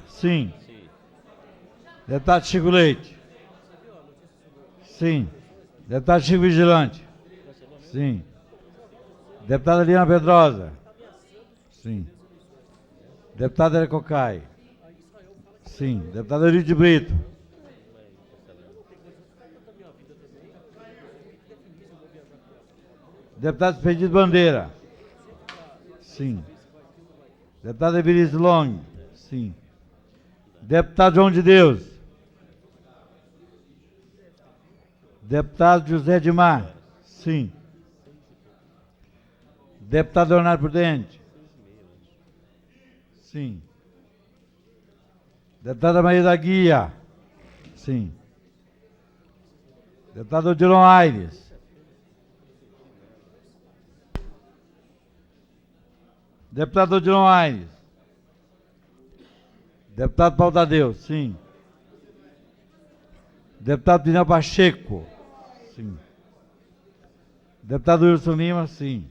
Sim. Deputado Chico Leite. Sim. Deputado Chico Vigilante. Sim. Deputada Liana Pedrosa. Sim. Deputado Érico Cocai. Sim. Deputado Eurico de Brito. Deputado Expedito Bandeira. Sim. Deputado Eberice Long. Sim. Deputado João de Deus. Deputado José Edmar. Sim. Deputado Leonardo Prudente. Sim. Deputada Maria da Guia. Sim. Deputado Odilon Aires. Deputado Odilon Aires. Deputado Paulo Tadeu. Sim. Deputado Pinel Pacheco. Sim. Deputado Wilson Lima. Sim.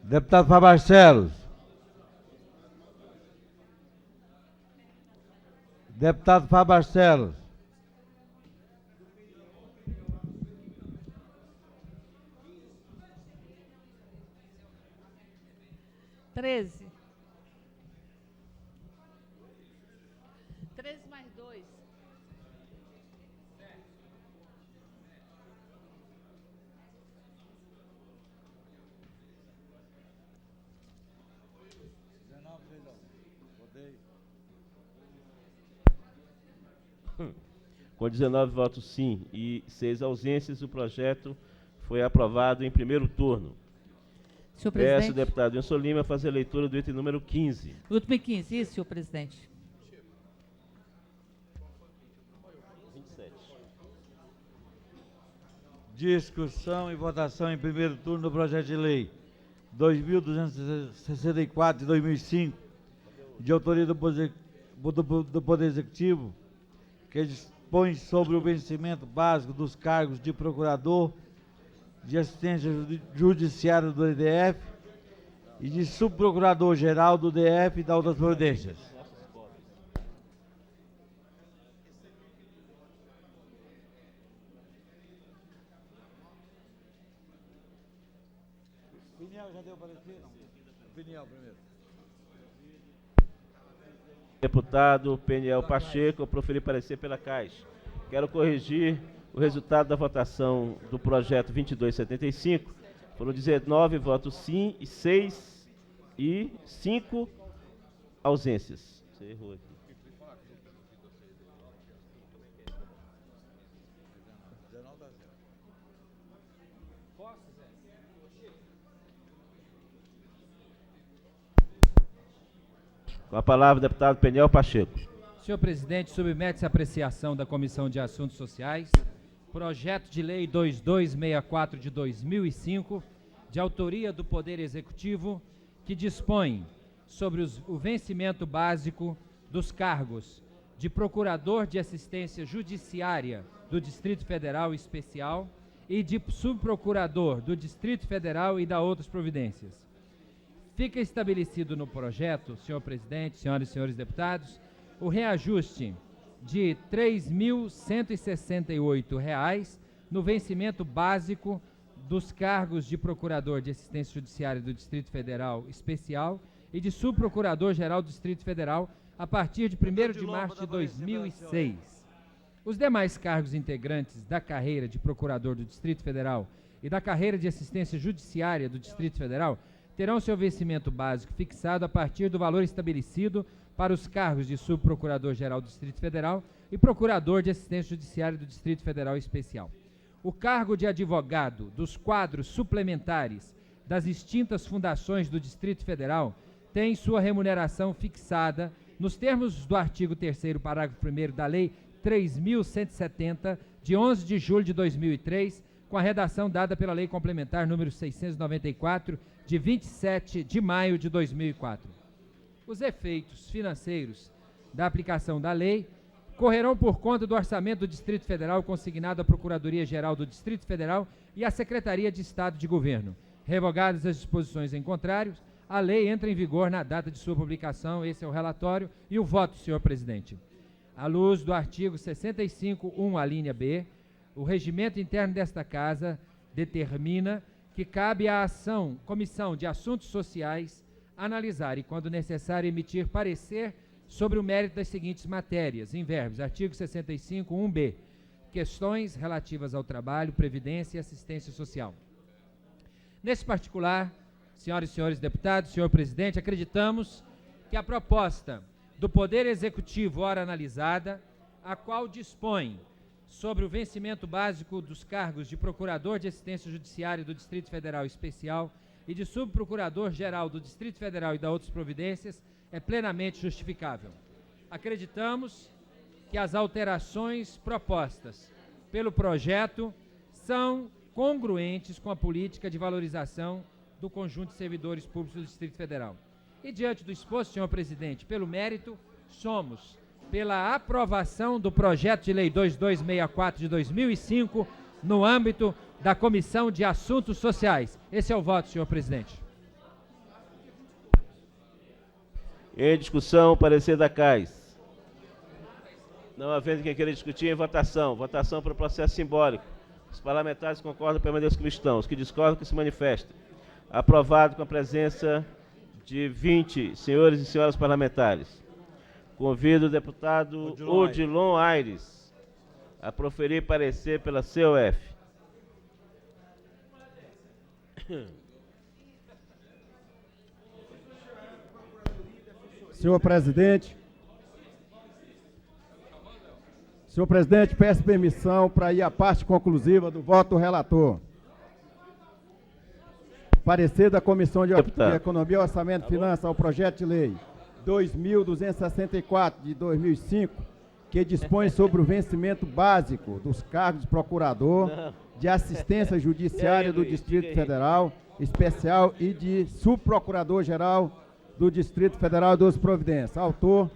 Deputado Fábio Barcelos. Deputado Fábio Barcelos. Treze mais 2. Com 19 votos sim e 6 ausências, o projeto foi aprovado em primeiro turno. Senhor Peço ao presidente. deputado Wilson Lima fazer a leitura do item número 15. Último e 15, isso, senhor presidente. 27. Discussão e votação em primeiro turno do projeto de lei 2.264 de 2005, de autoria do Poder Executivo, que dispõe sobre o vencimento básico dos cargos de procurador, de assistência judiciária do DF e de subprocurador-geral do DF e da outras providências. Peniel já deu parecer? Não. Peniel primeiro. Deputado Peniel Pacheco, proferir parecer pela Caixa. Quero corrigir o resultado da votação do projeto 2275. Foram 19 votos sim e 6 e 5 ausências. Você errou aqui. Com a palavra, deputado Peniel Pacheco. Senhor presidente, submete-se à apreciação da Comissão de Assuntos Sociais projeto de lei 2264 de 2005, de autoria do Poder Executivo, que dispõe sobre o vencimento básico dos cargos de Procurador de Assistência Judiciária do Distrito Federal Especial e de Subprocurador do Distrito Federal e da outras providências. Fica estabelecido no projeto, senhor presidente, senhoras e senhores deputados, o reajuste de R$ 3.168 no vencimento básico dos cargos de Procurador de Assistência Judiciária do Distrito Federal Especial e de Subprocurador-Geral do Distrito Federal a partir de 1º de março de 2006. Os demais cargos integrantes da carreira de Procurador do Distrito Federal e da carreira de Assistência Judiciária do Distrito Federal terão seu vencimento básico fixado a partir do valor estabelecido para os cargos de Subprocurador-Geral do Distrito Federal e Procurador de Assistência Judiciária do Distrito Federal Especial. O cargo de advogado dos quadros suplementares das extintas fundações do Distrito Federal tem sua remuneração fixada nos termos do artigo 3º, parágrafo 1º da Lei 3.170, de 11 de julho de 2003, com a redação dada pela Lei Complementar número 694, de 27 de maio de 2004. Os efeitos financeiros da aplicação da lei correrão por conta do orçamento do Distrito Federal consignado à Procuradoria-Geral do Distrito Federal e à Secretaria de Estado de Governo, revogadas as disposições em contrário, A lei entra em vigor na data de sua publicação. Esse é o relatório e o voto, senhor presidente. À luz do artigo 65(1), a linha B, o regimento interno desta Casa determina que cabe à Comissão de Assuntos Sociais analisar e, quando necessário, emitir parecer sobre o mérito das seguintes matérias, em verbos, artigo 65(1)(b), questões relativas ao trabalho, previdência e assistência social. Nesse particular, senhoras e senhores deputados, senhor presidente, acreditamos que a proposta do Poder Executivo, ora analisada, a qual dispõe sobre o vencimento básico dos cargos de Procurador de Assistência Judiciária do Distrito Federal Especial e de Subprocurador-Geral do Distrito Federal e da outras providências, é plenamente justificável. Acreditamos que as alterações propostas pelo projeto são congruentes com a política de valorização do conjunto de servidores públicos do Distrito Federal. E diante do exposto, senhor presidente, pelo mérito, somos pela aprovação do projeto de lei 2264 de 2005 no âmbito da Comissão de Assuntos Sociais. Esse é o voto, senhor presidente. Em discussão, parecer da CAIS. Não havendo quem queira discutir, em votação. Votação para o processo simbólico. Os parlamentares concordam, permaneçam como estão. Os que discordam, que se manifestem. Aprovado com a presença de 20 senhores e senhoras parlamentares. Convido o deputado Odilon Aires a proferir parecer pela COF. Senhor presidente, peço permissão para ir à parte conclusiva do voto do relator. Parecer da Comissão de Economia, Orçamento e Finanças ao projeto de lei 2.264 de 2005, que dispõe sobre o vencimento básico dos cargos de procurador de assistência judiciária do Distrito Federal Especial e de subprocurador-geral do Distrito Federal e das Providências. Autor,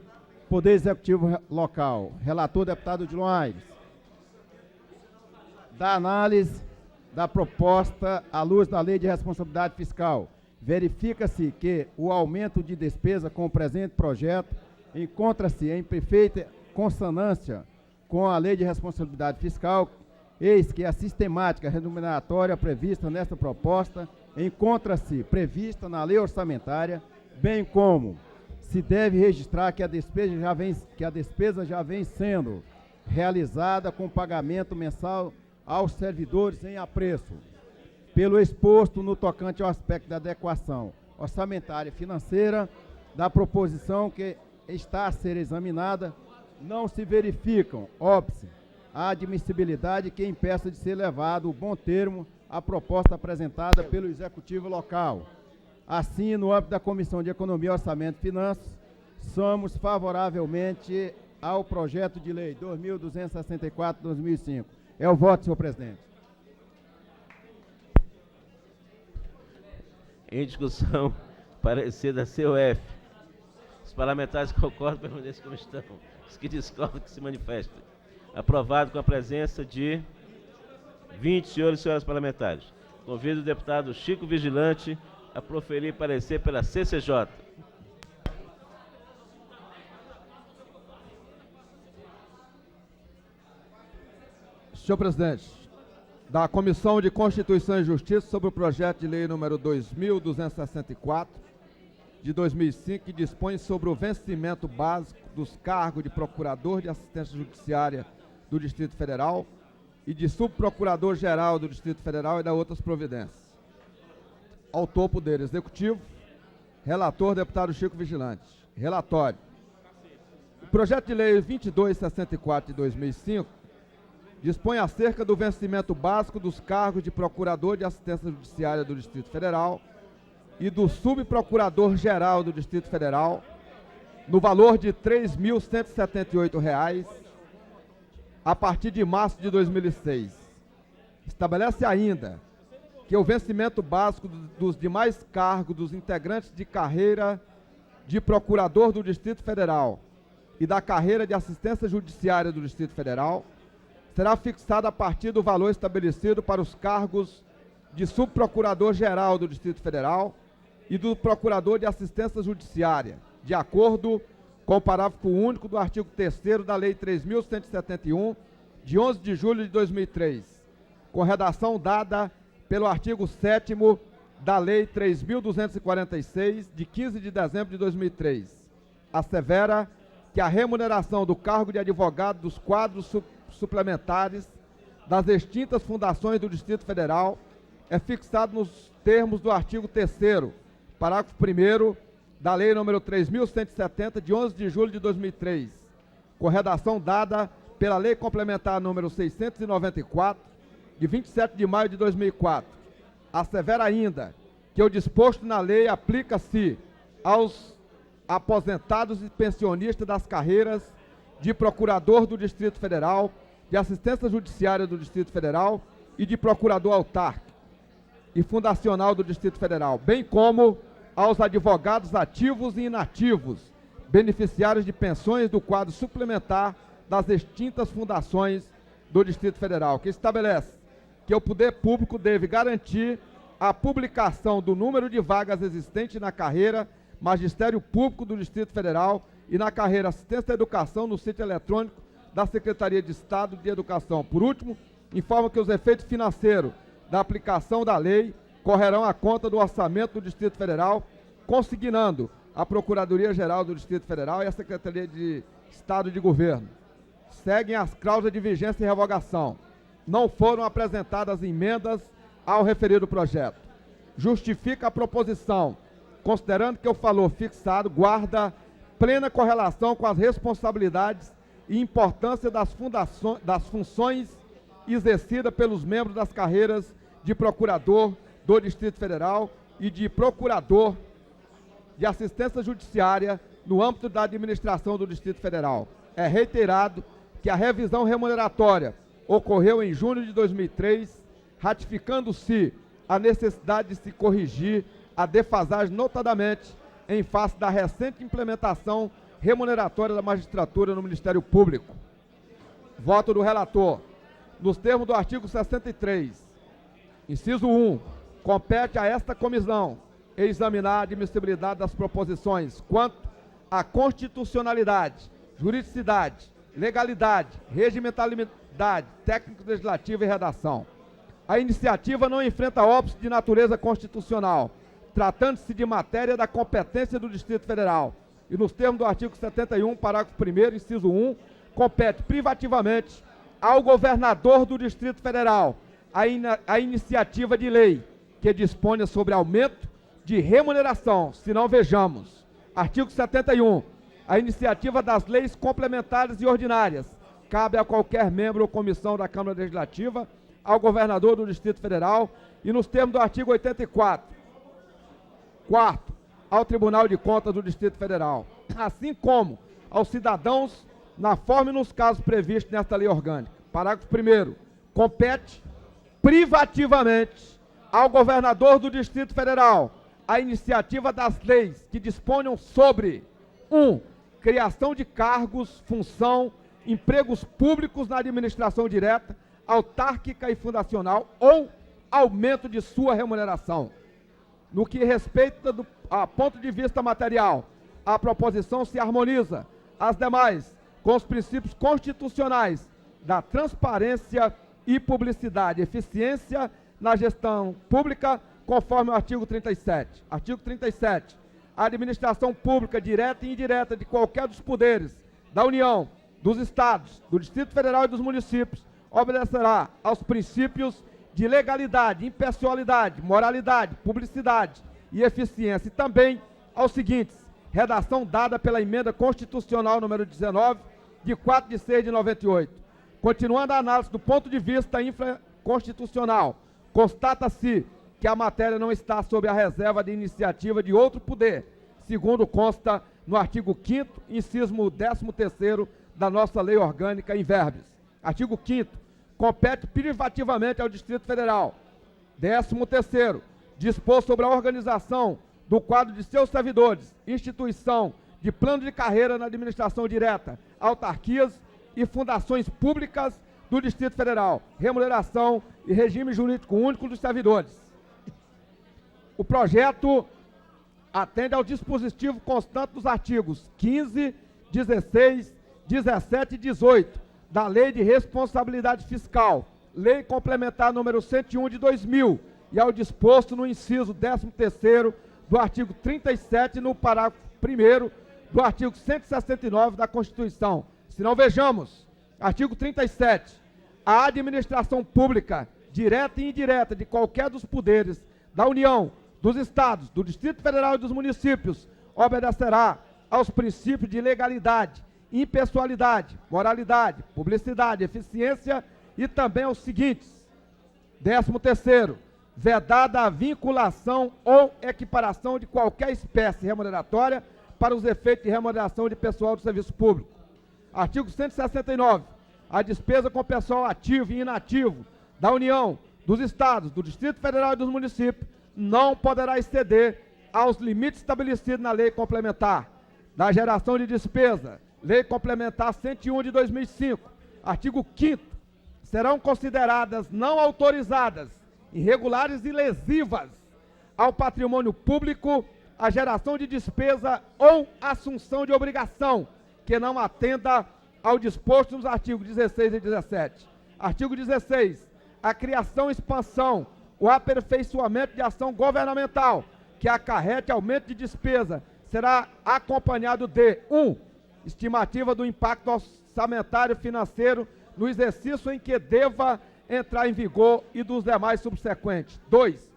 Poder Executivo Local. Relator, deputado Odilon Aires. Da análise da proposta à luz da Lei de Responsabilidade Fiscal, verifica-se que o aumento de despesa com o presente projeto encontra-se em perfeita consonância com a Lei de Responsabilidade Fiscal, eis que a sistemática remuneratória prevista nesta proposta encontra-se prevista na Lei Orçamentária, bem como se deve registrar que a despesa já vem sendo realizada com pagamento mensal aos servidores em apreço. Pelo exposto no tocante ao aspecto da adequação orçamentária e financeira da proposição que está a ser examinada, não se verificam, óbice, a admissibilidade que impeça de ser levado o bom termo à proposta apresentada pelo Executivo Local. Assim, no âmbito da Comissão de Economia, Orçamento e Finanças, somos favoravelmente ao projeto de lei 2.264 de 2005. É o voto, senhor presidente. Em discussão, parecer da COF. Os parlamentares concordam, permaneçam como estão. Os que discordam, que se manifestem. Aprovado com a presença de 20 senhores e senhoras parlamentares. Convido o deputado Chico Vigilante a proferir parecer pela CCJ. Senhor presidente, da Comissão de Constituição e Justiça sobre o projeto de lei número 2.264 de 2005, que dispõe sobre o vencimento básico dos cargos de Procurador de Assistência Judiciária do Distrito Federal e de Subprocurador-Geral do Distrito Federal e da outras providências. Autor, Poder Executivo. Relator, deputado Chico Vigilante. Relatório. O projeto de lei 2264 de 2005 dispõe acerca do vencimento básico dos cargos de Procurador de Assistência Judiciária do Distrito Federal e do Subprocurador-Geral do Distrito Federal, no valor de R$ 3.178, a partir de março de 2006. Estabelece ainda que o vencimento básico dos demais cargos dos integrantes de carreira de Procurador do Distrito Federal e da carreira de Assistência Judiciária do Distrito Federal será fixado a partir do valor estabelecido para os cargos de Subprocurador-Geral do Distrito Federal e do Procurador de Assistência Judiciária, de acordo com o parágrafo único do artigo 3º da Lei 3.171, de 11 de julho de 2003, com redação dada pelo artigo 7º da Lei 3.246, de 15 de dezembro de 2003. Assevera que a remuneração do cargo de advogado dos quadros suplementares das extintas fundações do Distrito Federal é fixado nos termos do artigo 3º, parágrafo 1º da Lei nº 3.170, de 11 de julho de 2003, com redação dada pela Lei Complementar nº 694, de 27 de maio de 2004. Assevera ainda que o disposto na lei aplica-se aos aposentados e pensionistas das carreiras de procurador do Distrito Federal, de assistência judiciária do Distrito Federal e de procurador autárquico e fundacional do Distrito Federal, bem como aos advogados ativos e inativos, beneficiários de pensões do quadro suplementar das extintas fundações do Distrito Federal, que estabelece que o poder público deve garantir a publicação do número de vagas existentes na carreira Magistério Público do Distrito Federal e na carreira Assistência à Educação no sítio eletrônico da Secretaria de Estado de Educação. Por último, informa que os efeitos financeiros da aplicação da lei correrão à conta do orçamento do Distrito Federal, consignando a Procuradoria-Geral do Distrito Federal e a Secretaria de Estado de Governo. Seguem as cláusulas de vigência e revogação. Não foram apresentadas emendas ao referido projeto. Justifica a proposição, considerando que o valor fixado guarda plena correlação com as responsabilidades e importância das funções exercidas pelos membros das carreiras de procurador do Distrito Federal e de procurador de assistência judiciária no âmbito da administração do Distrito Federal. É reiterado que a revisão remuneratória ocorreu em junho de 2003, ratificando-se a necessidade de se corrigir a defasagem, notadamente em face da recente implementação remuneratória da magistratura no Ministério Público. Voto do relator. Nos termos do artigo 63, inciso 1, compete a esta comissão examinar a admissibilidade das proposições quanto à constitucionalidade, juridicidade, legalidade, regimentalidade, técnico-legislativa e redação. A iniciativa não enfrenta óbice de natureza constitucional, tratando-se de matéria da competência do Distrito Federal. E nos termos do artigo 71, parágrafo 1º, inciso 1, compete privativamente ao governador do Distrito Federal a iniciativa de lei que disponha sobre aumento de remuneração, se não vejamos. Artigo 71. A iniciativa das leis complementares e ordinárias cabe a qualquer membro ou comissão da Câmara Legislativa, ao governador do Distrito Federal e nos termos do artigo 84. Quarto, ao Tribunal de Contas do Distrito Federal, assim como aos cidadãos na forma e nos casos previstos nesta lei orgânica. Parágrafo 1º. Compete privativamente ao governador do Distrito Federal a iniciativa das leis que disponham sobre 1. Criação de cargos, função, empregos públicos na administração direta, autárquica e fundacional ou aumento de sua remuneração. No que respeita a ponto de vista material, a proposição se harmoniza às demais com os princípios constitucionais da transparência e publicidade, eficiência na gestão pública, conforme o artigo 37. Artigo 37. A administração pública direta e indireta de qualquer dos poderes da União, dos Estados, do Distrito Federal e dos municípios obedecerá aos princípios de legalidade, impessoalidade, moralidade, publicidade e eficiência, e também aos seguintes: redação dada pela emenda constitucional número 19, de 4 de 6 de 98. Continuando a análise do ponto de vista infraconstitucional, constata-se que a matéria não está sob a reserva de iniciativa de outro poder, segundo consta no artigo 5º, inciso 13º da nossa lei orgânica em verbis. Artigo 5º. Compete privativamente ao Distrito Federal. 13º. Dispor sobre a organização do quadro de seus servidores, instituição de plano de carreira na administração direta, autarquias e fundações públicas do Distrito Federal, remuneração e regime jurídico único dos servidores. O projeto atende ao dispositivo constante dos artigos 15, 16, 17 e 18 da Lei de Responsabilidade Fiscal, Lei Complementar número 101 de 2000, e ao disposto no inciso 13º do artigo 37 no parágrafo 1º do artigo 169 da Constituição. Se não, vejamos, artigo 37. A administração pública, direta e indireta, de qualquer dos poderes da União, dos Estados, do Distrito Federal e dos municípios, obedecerá aos princípios de legalidade, impessoalidade, moralidade, publicidade, eficiência e também aos seguintes. 13º, vedada a vinculação ou equiparação de qualquer espécie remuneratória para os efeitos de remuneração de pessoal do serviço público. Artigo 169. A despesa com pessoal ativo e inativo da União, dos Estados, do Distrito Federal e dos municípios não poderá exceder aos limites estabelecidos na Lei Complementar da Geração de Despesa, Lei Complementar 101 de 2005, artigo 5º, serão consideradas não autorizadas, irregulares e lesivas ao patrimônio público a geração de despesa ou assunção de obrigação que não atenda ao disposto nos artigos 16 e 17. Artigo 16. A criação, expansão, o aperfeiçoamento de ação governamental que acarrete aumento de despesa será acompanhado de 1. Estimativa do impacto orçamentário financeiro no exercício em que deva entrar em vigor e dos demais subsequentes. 2.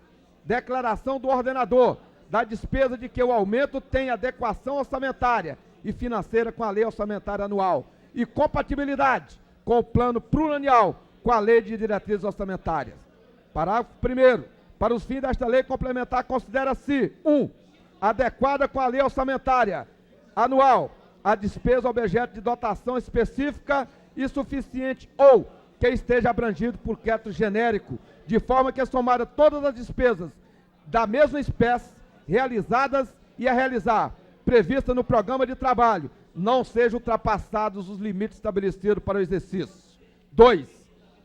Declaração do ordenador da despesa de que o aumento tem adequação orçamentária e financeira com a lei orçamentária anual e compatibilidade com o plano plurianual com a lei de diretrizes orçamentárias. Parágrafo 1º. Para os fins desta lei complementar, considera-se 1. Adequada com a lei orçamentária anual a despesa objeto de dotação específica e suficiente ou que esteja abrangido por crédito genérico, de forma que somada todas as despesas da mesma espécie realizadas e a realizar, prevista no programa de trabalho, não sejam ultrapassados os limites estabelecidos para o exercício. 2.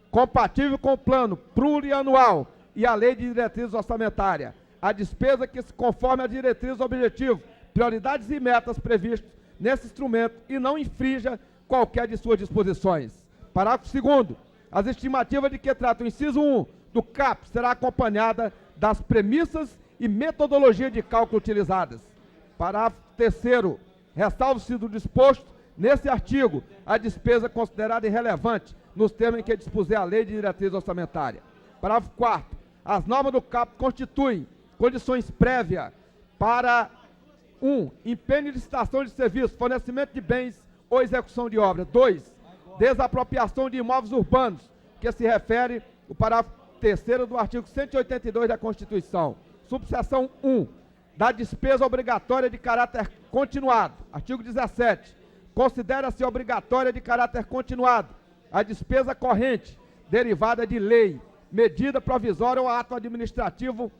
Compatível com o plano plurianual e a lei de diretrizes orçamentárias, a despesa que se conforme às diretrizes, objetivos, prioridades e metas previstos nesse instrumento e não infrinja qualquer de suas disposições. Parágrafo 2º. As estimativas de que trata o inciso 1 do CAP será acompanhada das premissas e metodologia de cálculo utilizadas. Parágrafo 3º. Ressalve-se do disposto nesse artigo a despesa considerada irrelevante nos termos em que dispuser a lei de diretriz orçamentária. Parágrafo 4º. As normas do CAP constituem condições prévias para 1. Empenho de licitação de serviços, fornecimento de bens ou execução de obra. 2. Desapropriação de imóveis urbanos, que se refere o parágrafo 3º do artigo 182 da Constituição. Subseção 1. Da despesa obrigatória de caráter continuado. Artigo 17. Considera-se obrigatória de caráter continuado a despesa corrente derivada de lei, medida provisória ou ato administrativo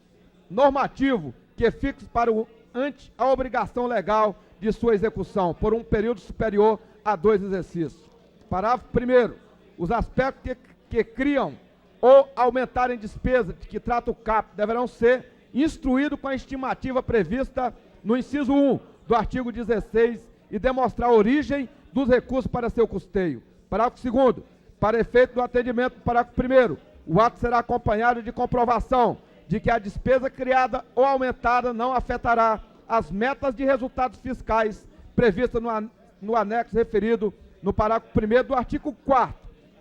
normativo que fixe para o ante a obrigação legal de sua execução por um período superior a 2 exercícios. Parágrafo 1º. Os aspectos que criam ou aumentarem despesas de que trata o CAP deverão ser instruídos com a estimativa prevista no inciso 1 do artigo 16 e demonstrar a origem dos recursos para seu custeio. Parágrafo 2º. Para efeito do atendimento do parágrafo 1º, o ato será acompanhado de comprovação de que a despesa criada ou aumentada não afetará as metas de resultados fiscais previstas no anexo referido no parágrafo 1º do artigo 4º,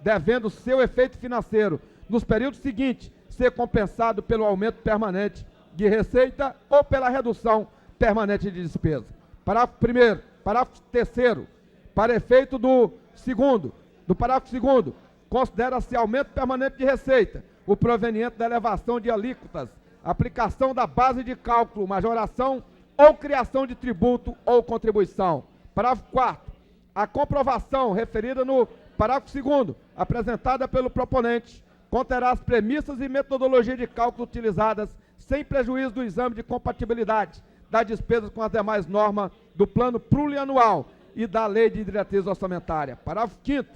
devendo seu efeito financeiro nos períodos seguintes ser compensado pelo aumento permanente de receita ou pela redução permanente de despesa. Parágrafo 1º. Parágrafo 3º. Para efeito do parágrafo 2º, considera-se aumento permanente de receita o proveniente da elevação de alíquotas, aplicação da base de cálculo, majoração ou criação de tributo ou contribuição. Parágrafo 4º. A comprovação referida no parágrafo 2º, apresentada pelo proponente, conterá as premissas e metodologia de cálculo utilizadas sem prejuízo do exame de compatibilidade das despesas com as demais normas do plano plurianual e da lei de diretriz orçamentária. Parágrafo 5º.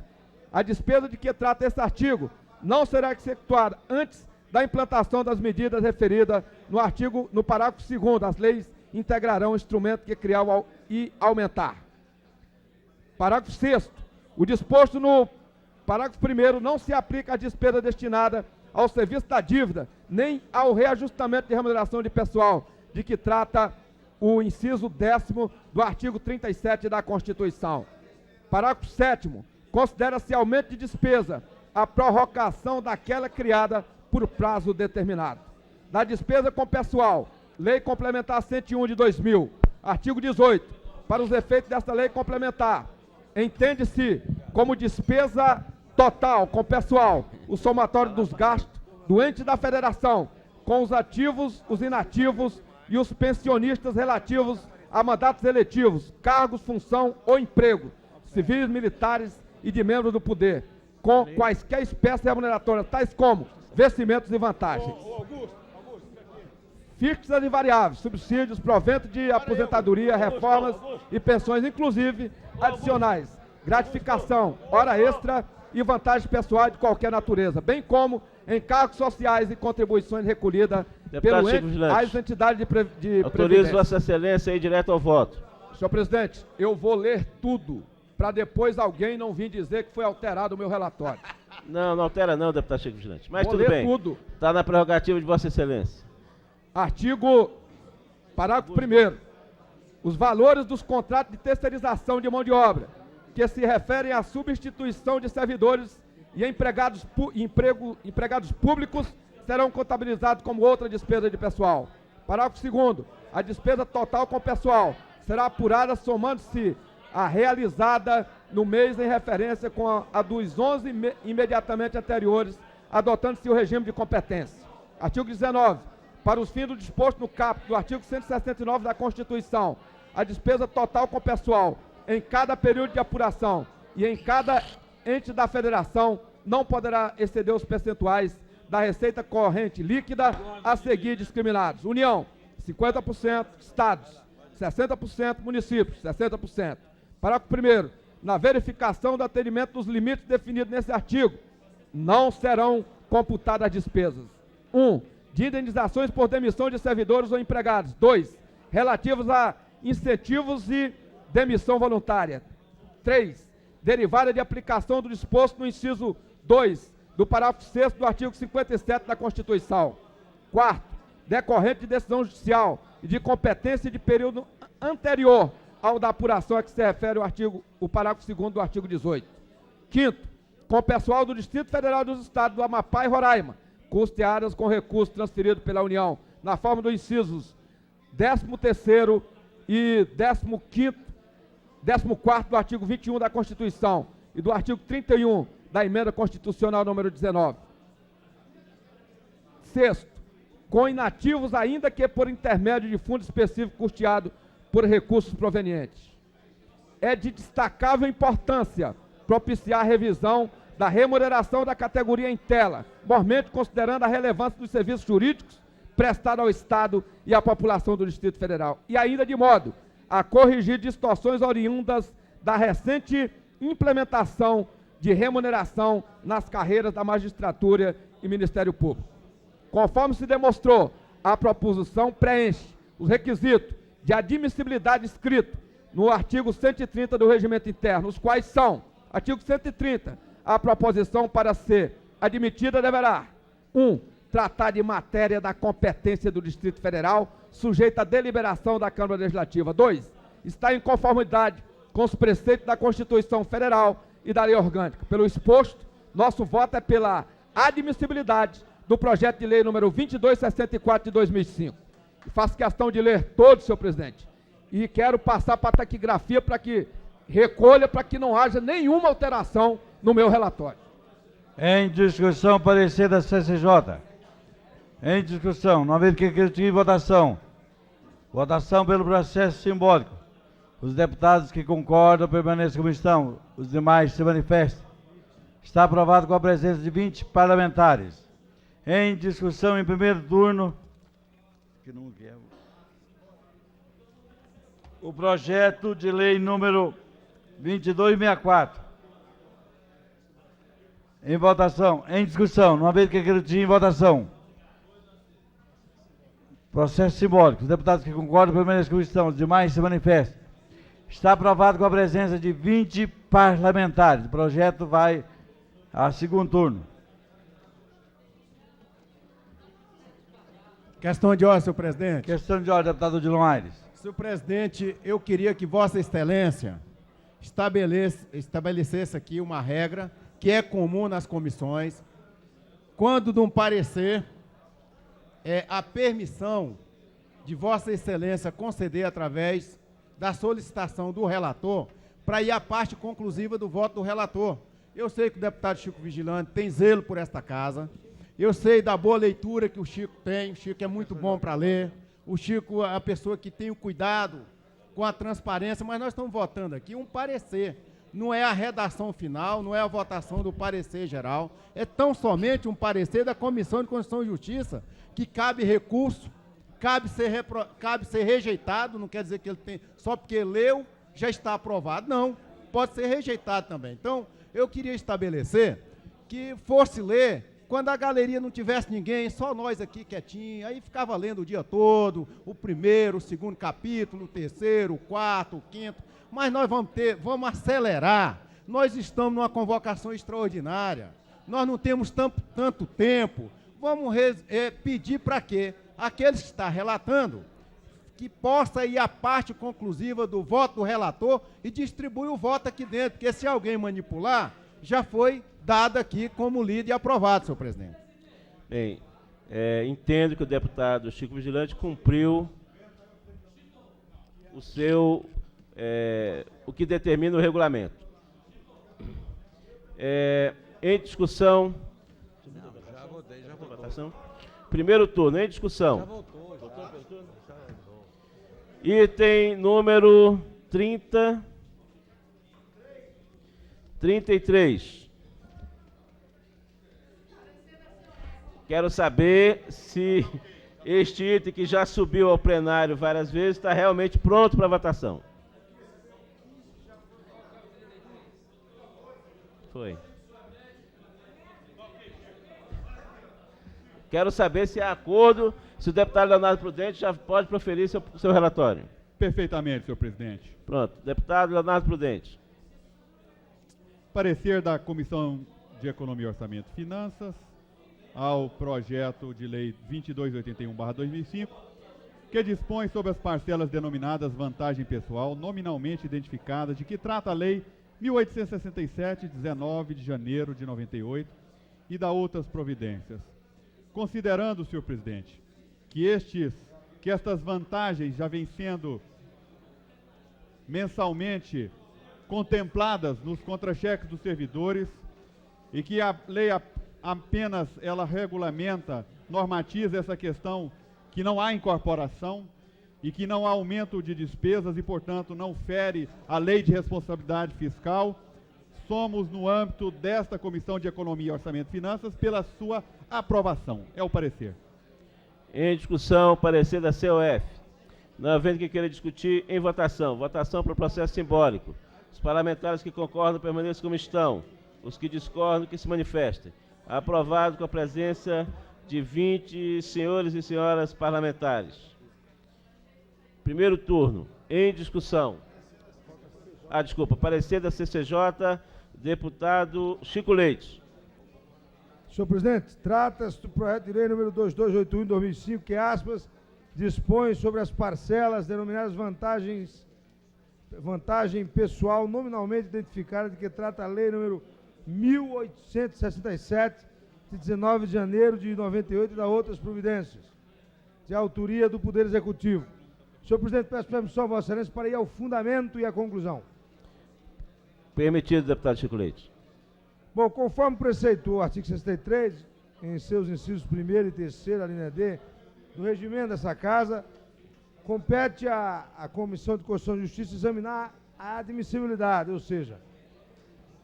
A despesa de que trata este artigo não será executada antes da implantação das medidas referidas no parágrafo 2º das leis integrarão o instrumento que criar e aumentar. Parágrafo 6º. O disposto no parágrafo 1º não se aplica à despesa destinada ao serviço da dívida, nem ao reajustamento de remuneração de pessoal, de que trata o inciso 10º do artigo 37 da Constituição. Parágrafo 7º. Considera-se aumento de despesa a prorrogação daquela criada por prazo determinado. Da despesa com pessoal, Lei Complementar 101 de 2000, artigo 18. Para os efeitos desta lei complementar, entende-se como despesa total com pessoal o somatório dos gastos do ente da federação com os ativos, os inativos e os pensionistas relativos a mandatos eletivos, cargos, função ou emprego, civis, militares e de membros do poder, com quaisquer espécies remuneratórias, tais como vencimentos e vantagens. Fixas e variáveis, subsídios, provento de aposentadoria, reformas e pensões, inclusive adicionais, gratificação, hora extra e vantagens pessoais de qualquer natureza, bem como encargos sociais e contribuições recolhidas pelo ente às entidades de previdência. Autorizo Vossa Excelência a ir direto ao voto. Senhor presidente, eu vou ler tudo, para depois alguém não vir dizer que foi alterado o meu relatório. Não, não altera não, deputado Chico Vigilante. Mas Vou tudo ler bem. tudo. Está na prerrogativa de Vossa Excelência. Parágrafo 1º. Os valores dos contratos de terceirização de mão de obra, que se referem à substituição de servidores e empregados públicos, serão contabilizados como outra despesa de pessoal. Parágrafo 2º. A despesa total com pessoal será apurada somando-se a realizada no mês em referência com a dos 11 imediatamente anteriores, adotando-se o regime de competência. Artigo 19. Para os fins do disposto no caput do artigo 169 da Constituição, a despesa total com pessoal em cada período de apuração e em cada ente da federação não poderá exceder os percentuais da receita corrente líquida a seguir discriminados. União, 50%, Estados, 60%, municípios, 60%. Parágrafo 1º. Na verificação do atendimento dos limites definidos nesse artigo, não serão computadas despesas. 1. De indenizações por demissão de servidores ou empregados. 2. Relativos a incentivos e demissão voluntária. 3. Derivada de aplicação do disposto no inciso 2 do parágrafo 6º do artigo 57 da Constituição. 4. Decorrente de decisão judicial e de competência de período anterior ao da apuração a que se refere o parágrafo 2º do artigo 18. 5º. Com pessoal do Distrito Federal dos Estados do Amapá e Roraima, custeadas com recursos transferidos pela União, na forma dos incisos 13º e 14º do artigo 21 da Constituição e do artigo 31 da Emenda Constitucional número 19. 6º. Com inativos, ainda que por intermédio de fundo específico custeado por recursos provenientes. É de destacável importância propiciar a revisão da remuneração da categoria em tela, mormente considerando a relevância dos serviços jurídicos prestados ao Estado e à população do Distrito Federal, e ainda de modo a corrigir distorções oriundas da recente implementação de remuneração nas carreiras da magistratura e Ministério Público. Conforme se demonstrou, a proposição preenche os requisitos de admissibilidade escrito no artigo 130 do Regimento Interno, os quais são: artigo 130, a proposição para ser admitida deverá: 1. Tratar de matéria da competência do Distrito Federal, sujeita à deliberação da Câmara Legislativa. 2. Está em conformidade com os preceitos da Constituição Federal e da Lei Orgânica. Pelo exposto, nosso voto é pela admissibilidade do projeto de lei número 2264 de 2005. E faço questão de ler todos, senhor presidente. E quero passar para a taquigrafia para que recolha, para que não haja nenhuma alteração no meu relatório. Em discussão, parecer da CCJ. Em discussão, não havendo que criticar votação. Votação pelo processo simbólico. Os deputados que concordam permaneçam como estão. Os demais se manifestem. Está aprovado com a presença de 20 parlamentares. Em discussão, em primeiro turno, o projeto de lei número 2264. Em votação, em discussão, não havendo que criticar em votação. Processo simbólico. Os deputados que concordam permaneçam como estão, os demais se manifestem. Está aprovado com a presença de 20 parlamentares. O projeto vai a segundo turno. Questão de ordem, senhor presidente. Questão de ordem, deputado Odilon Aires. Senhor presidente, eu queria que Vossa Excelência estabelecesse aqui uma regra que é comum nas comissões. Quando de um parecer, a permissão de Vossa Excelência conceder através da solicitação do relator para ir à parte conclusiva do voto do relator. Eu sei que o deputado Chico Vigilante tem zelo por esta casa. Eu sei da boa leitura que o Chico tem. O Chico é muito bom para ler. O Chico é a pessoa que tem o cuidado com a transparência, mas nós estamos votando aqui um parecer. Não é a redação final, não é a votação do parecer geral. É tão somente um parecer da Comissão de Constituição e Justiça que cabe recurso, cabe ser rejeitado, não quer dizer que ele tem, só porque leu, já está aprovado. Não, pode ser rejeitado também. Então, eu queria estabelecer que fosse ler quando a galeria não tivesse ninguém, só nós aqui quietinho, aí ficava lendo o dia todo, o primeiro, o segundo capítulo, o terceiro, o quarto, o quinto, mas nós vamos acelerar. Nós estamos numa convocação extraordinária, nós não temos tanto tempo. Vamos pedir para quê? Aqueles que estão relatando, que possa ir à parte conclusiva do voto do relator e distribuir o voto aqui dentro, porque se alguém manipular, já foi dado aqui como lido e aprovado, senhor presidente. Bem, entendo que o deputado Chico Vigilante cumpriu o que determina o regulamento. Em discussão... Já votei, já votou. Primeiro turno, em discussão. Já voltou. Item número 33. Quero saber se este item que já subiu ao plenário várias vezes está realmente pronto para votação. Foi. Quero saber se há acordo, se o deputado Leonardo Prudente já pode proferir seu relatório. Perfeitamente, senhor presidente. Pronto. Deputado Leonardo Prudente. Parecer da Comissão de Economia, Orçamento e Finanças ao projeto de lei 2281/2005, que dispõe sobre as parcelas denominadas vantagem pessoal nominalmente identificadas, de que trata a lei 1867, 19 de janeiro de 98, e da outras providências. Considerando, senhor presidente, que estas vantagens já vêm sendo mensalmente contempladas nos contra-cheques dos servidores e que a lei apenas ela regulamenta, normatiza essa questão, que não há incorporação e que não há aumento de despesas e, portanto, não fere a lei de responsabilidade fiscal, somos no âmbito desta Comissão de Economia, Orçamento e Finanças pela sua aprovação. É o parecer. Em discussão, parecer da COF. Não havendo que queira discutir, em votação. Votação para o processo simbólico. Os parlamentares que concordam permaneçam como estão. Os que discordam, que se manifestem. Aprovado com a presença de 20 senhores e senhoras parlamentares. Primeiro turno. Em discussão. Desculpa. Parecer da CCJ, deputado Chico Leite. Senhor presidente, trata-se do projeto de lei número 2281 de 2005, que, aspas, dispõe sobre as parcelas denominadas vantagem pessoal nominalmente identificada, de que trata a lei número 1867, de 19 de janeiro de 98, e da outras providências, de autoria do Poder Executivo. Senhor presidente, peço permissão a Vossa Excelência para ir ao fundamento e à conclusão. Permitido, deputado Chico Leite. Bom, conforme preceitou o artigo 63, em seus incisos 1º e 3º, a linha D, do regimento dessa Casa, compete à Comissão de Constituição e Justiça examinar a admissibilidade, ou seja,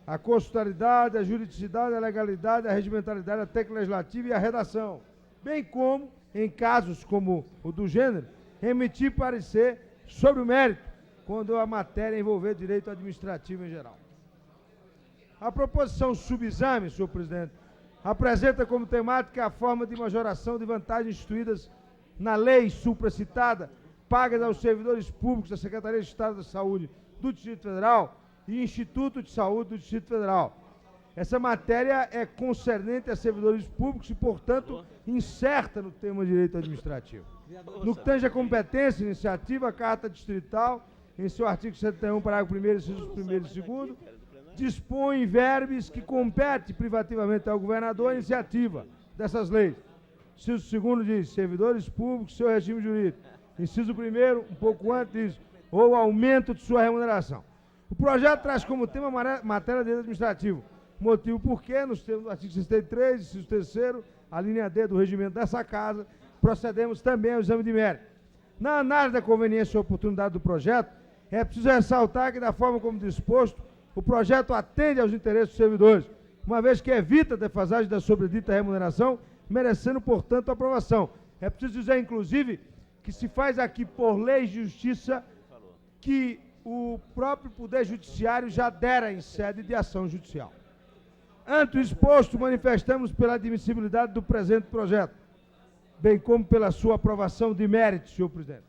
a constitucionalidade, a juridicidade, a legalidade, a regimentalidade, a técnica legislativa e a redação, bem como, em casos como o do gênero, remitir parecer sobre o mérito, quando a matéria envolver direito administrativo em geral. A proposição subexame, senhor presidente, apresenta como temática a forma de majoração de vantagens instituídas na lei supracitada, pagas aos servidores públicos da Secretaria de Estado da Saúde do Distrito Federal e Instituto de Saúde do Distrito Federal. Essa matéria é concernente a servidores públicos e, portanto, incerta no tema de direito administrativo. No que tange a competência, iniciativa, a Carta Distrital, em seu artigo 71, parágrafo 1º, incisos 1º e 2º, dispõe verbes que compete privativamente ao governador a iniciativa dessas leis. Inciso 2º diz, servidores públicos, seu regime jurídico. Inciso 1º, um pouco antes, diz, ou aumento de sua remuneração. O projeto traz como tema matéria de direito administrativo, motivo porque, nos termos do artigo 63, inciso 3º, a linha D do regimento dessa casa, procedemos também ao exame de mérito. Na análise da conveniência e oportunidade do projeto, é preciso ressaltar que, da forma como disposto, o projeto atende aos interesses dos servidores, uma vez que evita a defasagem da sobredita remuneração, merecendo, portanto, aprovação. É preciso dizer, inclusive, que se faz aqui por lei de justiça que o próprio Poder Judiciário já dera em sede de ação judicial. Ante o exposto, manifestamos pela admissibilidade do presente projeto, bem como pela sua aprovação de mérito, senhor presidente.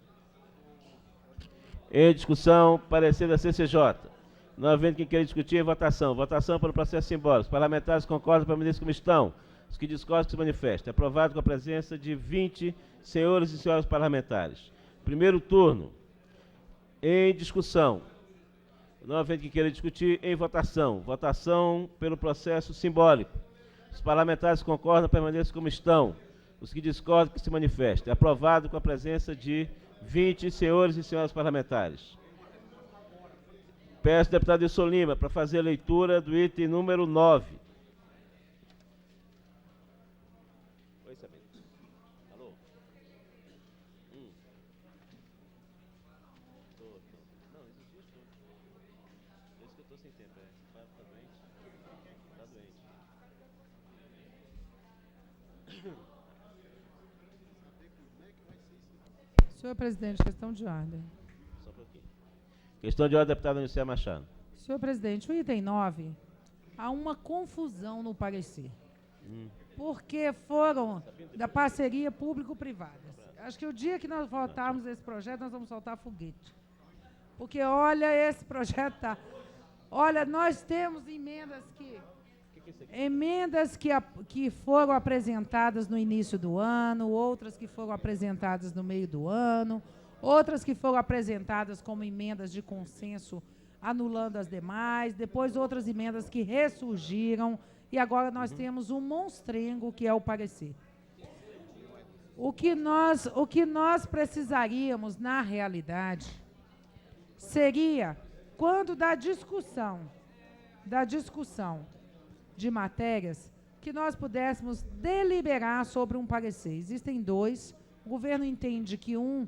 Em discussão, parecer da CCJ. Não havendo quem queira discutir, em votação. Votação pelo processo simbólico. Os parlamentares concordam para permanecer como estão. Os que discordam, que se manifestem. Aprovado com a presença de 20 senhores e senhoras parlamentares. Primeiro turno. Em discussão. Não havendo quem queira discutir, em votação. Votação pelo processo simbólico. Os parlamentares concordam, permaneçam como estão. Os que discordam, que se manifestem. Aprovado com a presença de 20 senhores e senhoras parlamentares. Peço ao deputado Wilson Lima para fazer a leitura do item número 9. Oi, Sabino. Alô? Não, esses dias estou. Por isso que eu estou sem tempo. Tá doente? Tá doente. Senhor presidente, questão de ordem. Só um pouquinho. Questão de ordem, deputada Anícia Machado. Senhor presidente, o item 9, há uma confusão no parecer. Porque foram da parceria público-privada. Acho que o dia que nós votarmos esse projeto, nós vamos soltar foguete. Porque, olha, esse projeto tá... Olha, nós temos emendas que foram apresentadas no início do ano, outras que foram apresentadas no meio do ano, outras que foram apresentadas como emendas de consenso, anulando as demais, depois outras emendas que ressurgiram, e agora nós temos um monstrengo, que é o parecer. O que nós precisaríamos, na realidade, seria, quando da discussão de matérias, que nós pudéssemos deliberar sobre um parecer. Existem dois, o governo entende que um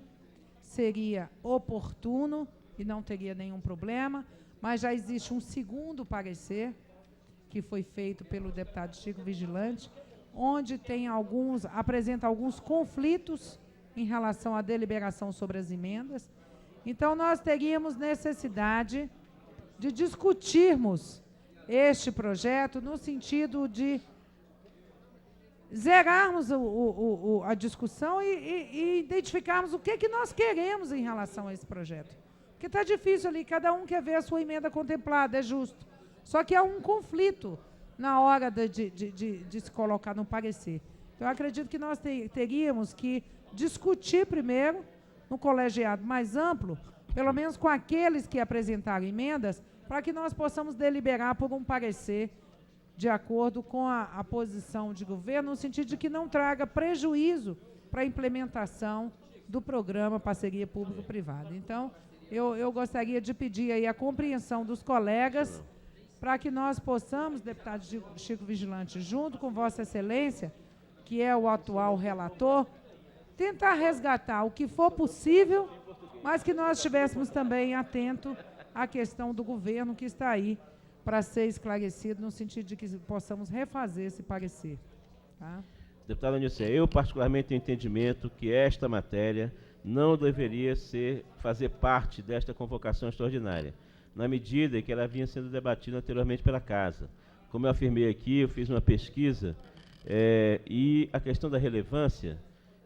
seria oportuno e não teria nenhum problema, mas já existe um segundo parecer, que foi feito pelo deputado Chico Vigilante, onde apresenta alguns conflitos em relação à deliberação sobre as emendas. Então, nós teríamos necessidade de discutirmos este projeto no sentido de zerarmos a discussão e identificarmos o que nós queremos em relação a esse projeto. Porque está difícil ali, cada um quer ver a sua emenda contemplada, é justo. Só que há um conflito na hora de se colocar no parecer. Então, eu acredito que nós teríamos que discutir primeiro, no colegiado mais amplo, pelo menos com aqueles que apresentaram emendas, para que nós possamos deliberar por um parecer de acordo com a posição de governo, no sentido de que não traga prejuízo para a implementação do programa Parceria Público-Privada. Então, eu gostaria de pedir aí a compreensão dos colegas para que nós possamos, deputado Chico Vigilante, junto com Vossa Excelência, que é o atual relator, tentar resgatar o que for possível, mas que nós estivéssemos também atentos à questão do governo que está aí para ser esclarecido, no sentido de que possamos refazer esse parecer. Tá? Deputada Anícia, eu particularmente tenho entendimento que esta matéria não deveria fazer parte desta convocação extraordinária, na medida que ela vinha sendo debatida anteriormente pela Casa. Como eu afirmei aqui, eu fiz uma pesquisa e a questão da relevância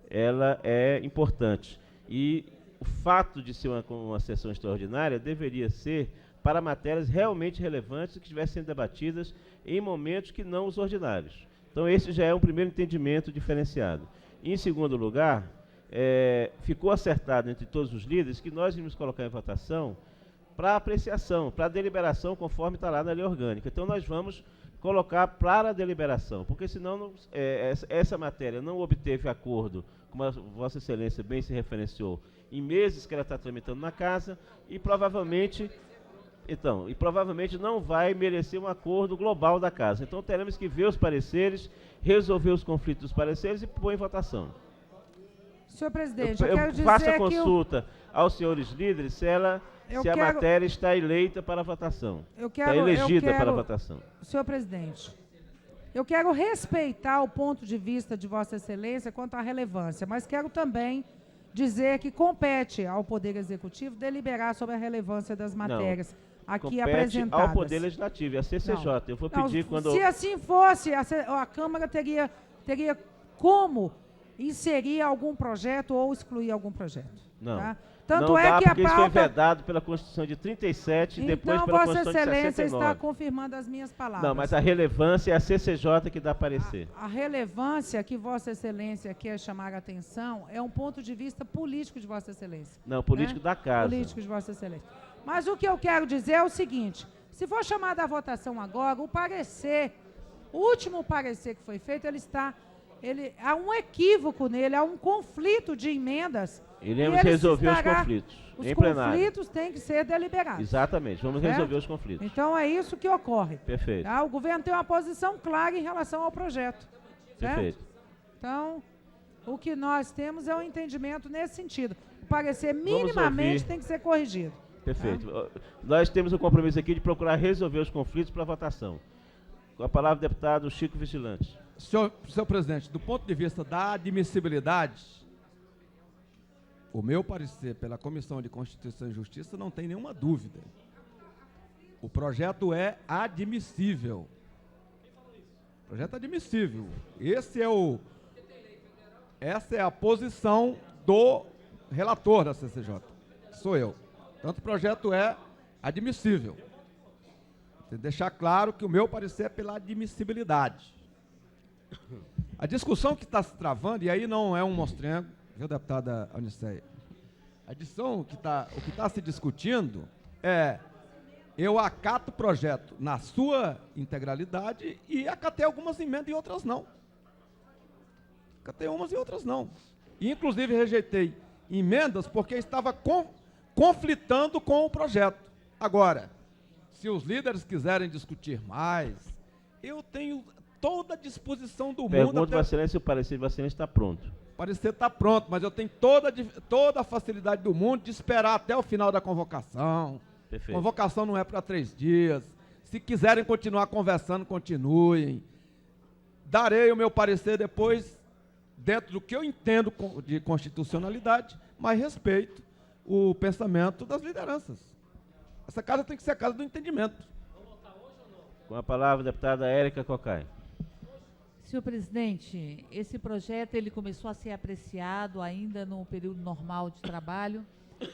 ela é importante. E o fato de ser uma sessão extraordinária deveria ser para matérias realmente relevantes que estivessem sendo debatidas em momentos que não os ordinários. Então, esse já é um primeiro entendimento diferenciado. Em segundo lugar, ficou acertado entre todos os líderes que nós íamos colocar em votação para apreciação, para deliberação, conforme está lá na lei orgânica. Então, nós vamos colocar para a deliberação, porque senão essa matéria não obteve acordo, como a Vossa Excelência bem se referenciou, em meses que ela está tramitando na casa, e provavelmente não vai merecer um acordo global da casa. Então, teremos que ver os pareceres, resolver os conflitos dos pareceres e pôr em votação. Senhor presidente, eu quero dizer faço a que consulta aos senhores líderes se a matéria está eleita para votação. Está elegida para votação. Senhor presidente, eu quero respeitar o ponto de vista de Vossa Excelência quanto à relevância, mas quero também dizer que compete ao Poder Executivo deliberar sobre a relevância das matérias aqui apresentadas. Ao Poder Legislativo, a CCJ. Não. Eu vou pedir quando... Se assim fosse, a Câmara teria como inserir algum projeto ou excluir algum projeto. Não. Tá? Tanto não é dá, que a porque pauta... isso foi vedado pela Constituição de 37 e depois então, pela Vossa Constituição de 69. Excelência está confirmando as minhas palavras. Não, mas a relevância é a CCJ que dá parecer. A relevância que Vossa Excelência quer chamar a atenção é um ponto de vista político de Vossa Excelência. Não, político da casa. Político de Vossa Excelência. Mas o que eu quero dizer é o seguinte, se for chamada a votação agora, o último parecer que foi feito, há um equívoco nele, há um conflito de emendas. Iremos resolver os conflitos em plenário. Os conflitos têm que ser deliberados. Exatamente, vamos resolver os conflitos. Então é isso que ocorre. Perfeito. Tá? O governo tem uma posição clara em relação ao projeto. Perfeito. Certo? Então, o que nós temos é um entendimento nesse sentido. O parecer minimamente tem que ser corrigido. Perfeito. Tá? Nós temos um compromisso aqui de procurar resolver os conflitos para votação. Com a palavra, o deputado Chico Vigilante. Senhor presidente, do ponto de vista da admissibilidade, o meu parecer pela Comissão de Constituição e Justiça não tem nenhuma dúvida. O projeto é admissível. O projeto é admissível. Essa é a posição do relator da CCJ, que sou eu. Portanto, o projeto é admissível. Tem que deixar claro que o meu parecer é pela admissibilidade. A discussão que está se travando, e aí não é um mostrengo, viu, deputada Aniceia? O que está se discutindo eu acato o projeto na sua integralidade e acatei algumas emendas e outras não. Acatei umas e outras não. E, inclusive, rejeitei emendas porque estava conflitando com o projeto. Agora, se os líderes quiserem discutir mais, eu tenho toda a disposição do mundo... Pergunto, Vossa Excelência, se o parecer de Vossa Excelência está pronto. O parecer está pronto, mas eu tenho toda a facilidade do mundo de esperar até o final da convocação. Perfeito. Convocação não é para 3 dias. Se quiserem continuar conversando, continuem. Darei o meu parecer depois, dentro do que eu entendo de constitucionalidade, mas respeito o pensamento das lideranças. Essa casa tem que ser a casa do entendimento. Com a palavra, a deputada Érica Cocai. Senhor presidente, esse projeto ele começou a ser apreciado ainda no período normal de trabalho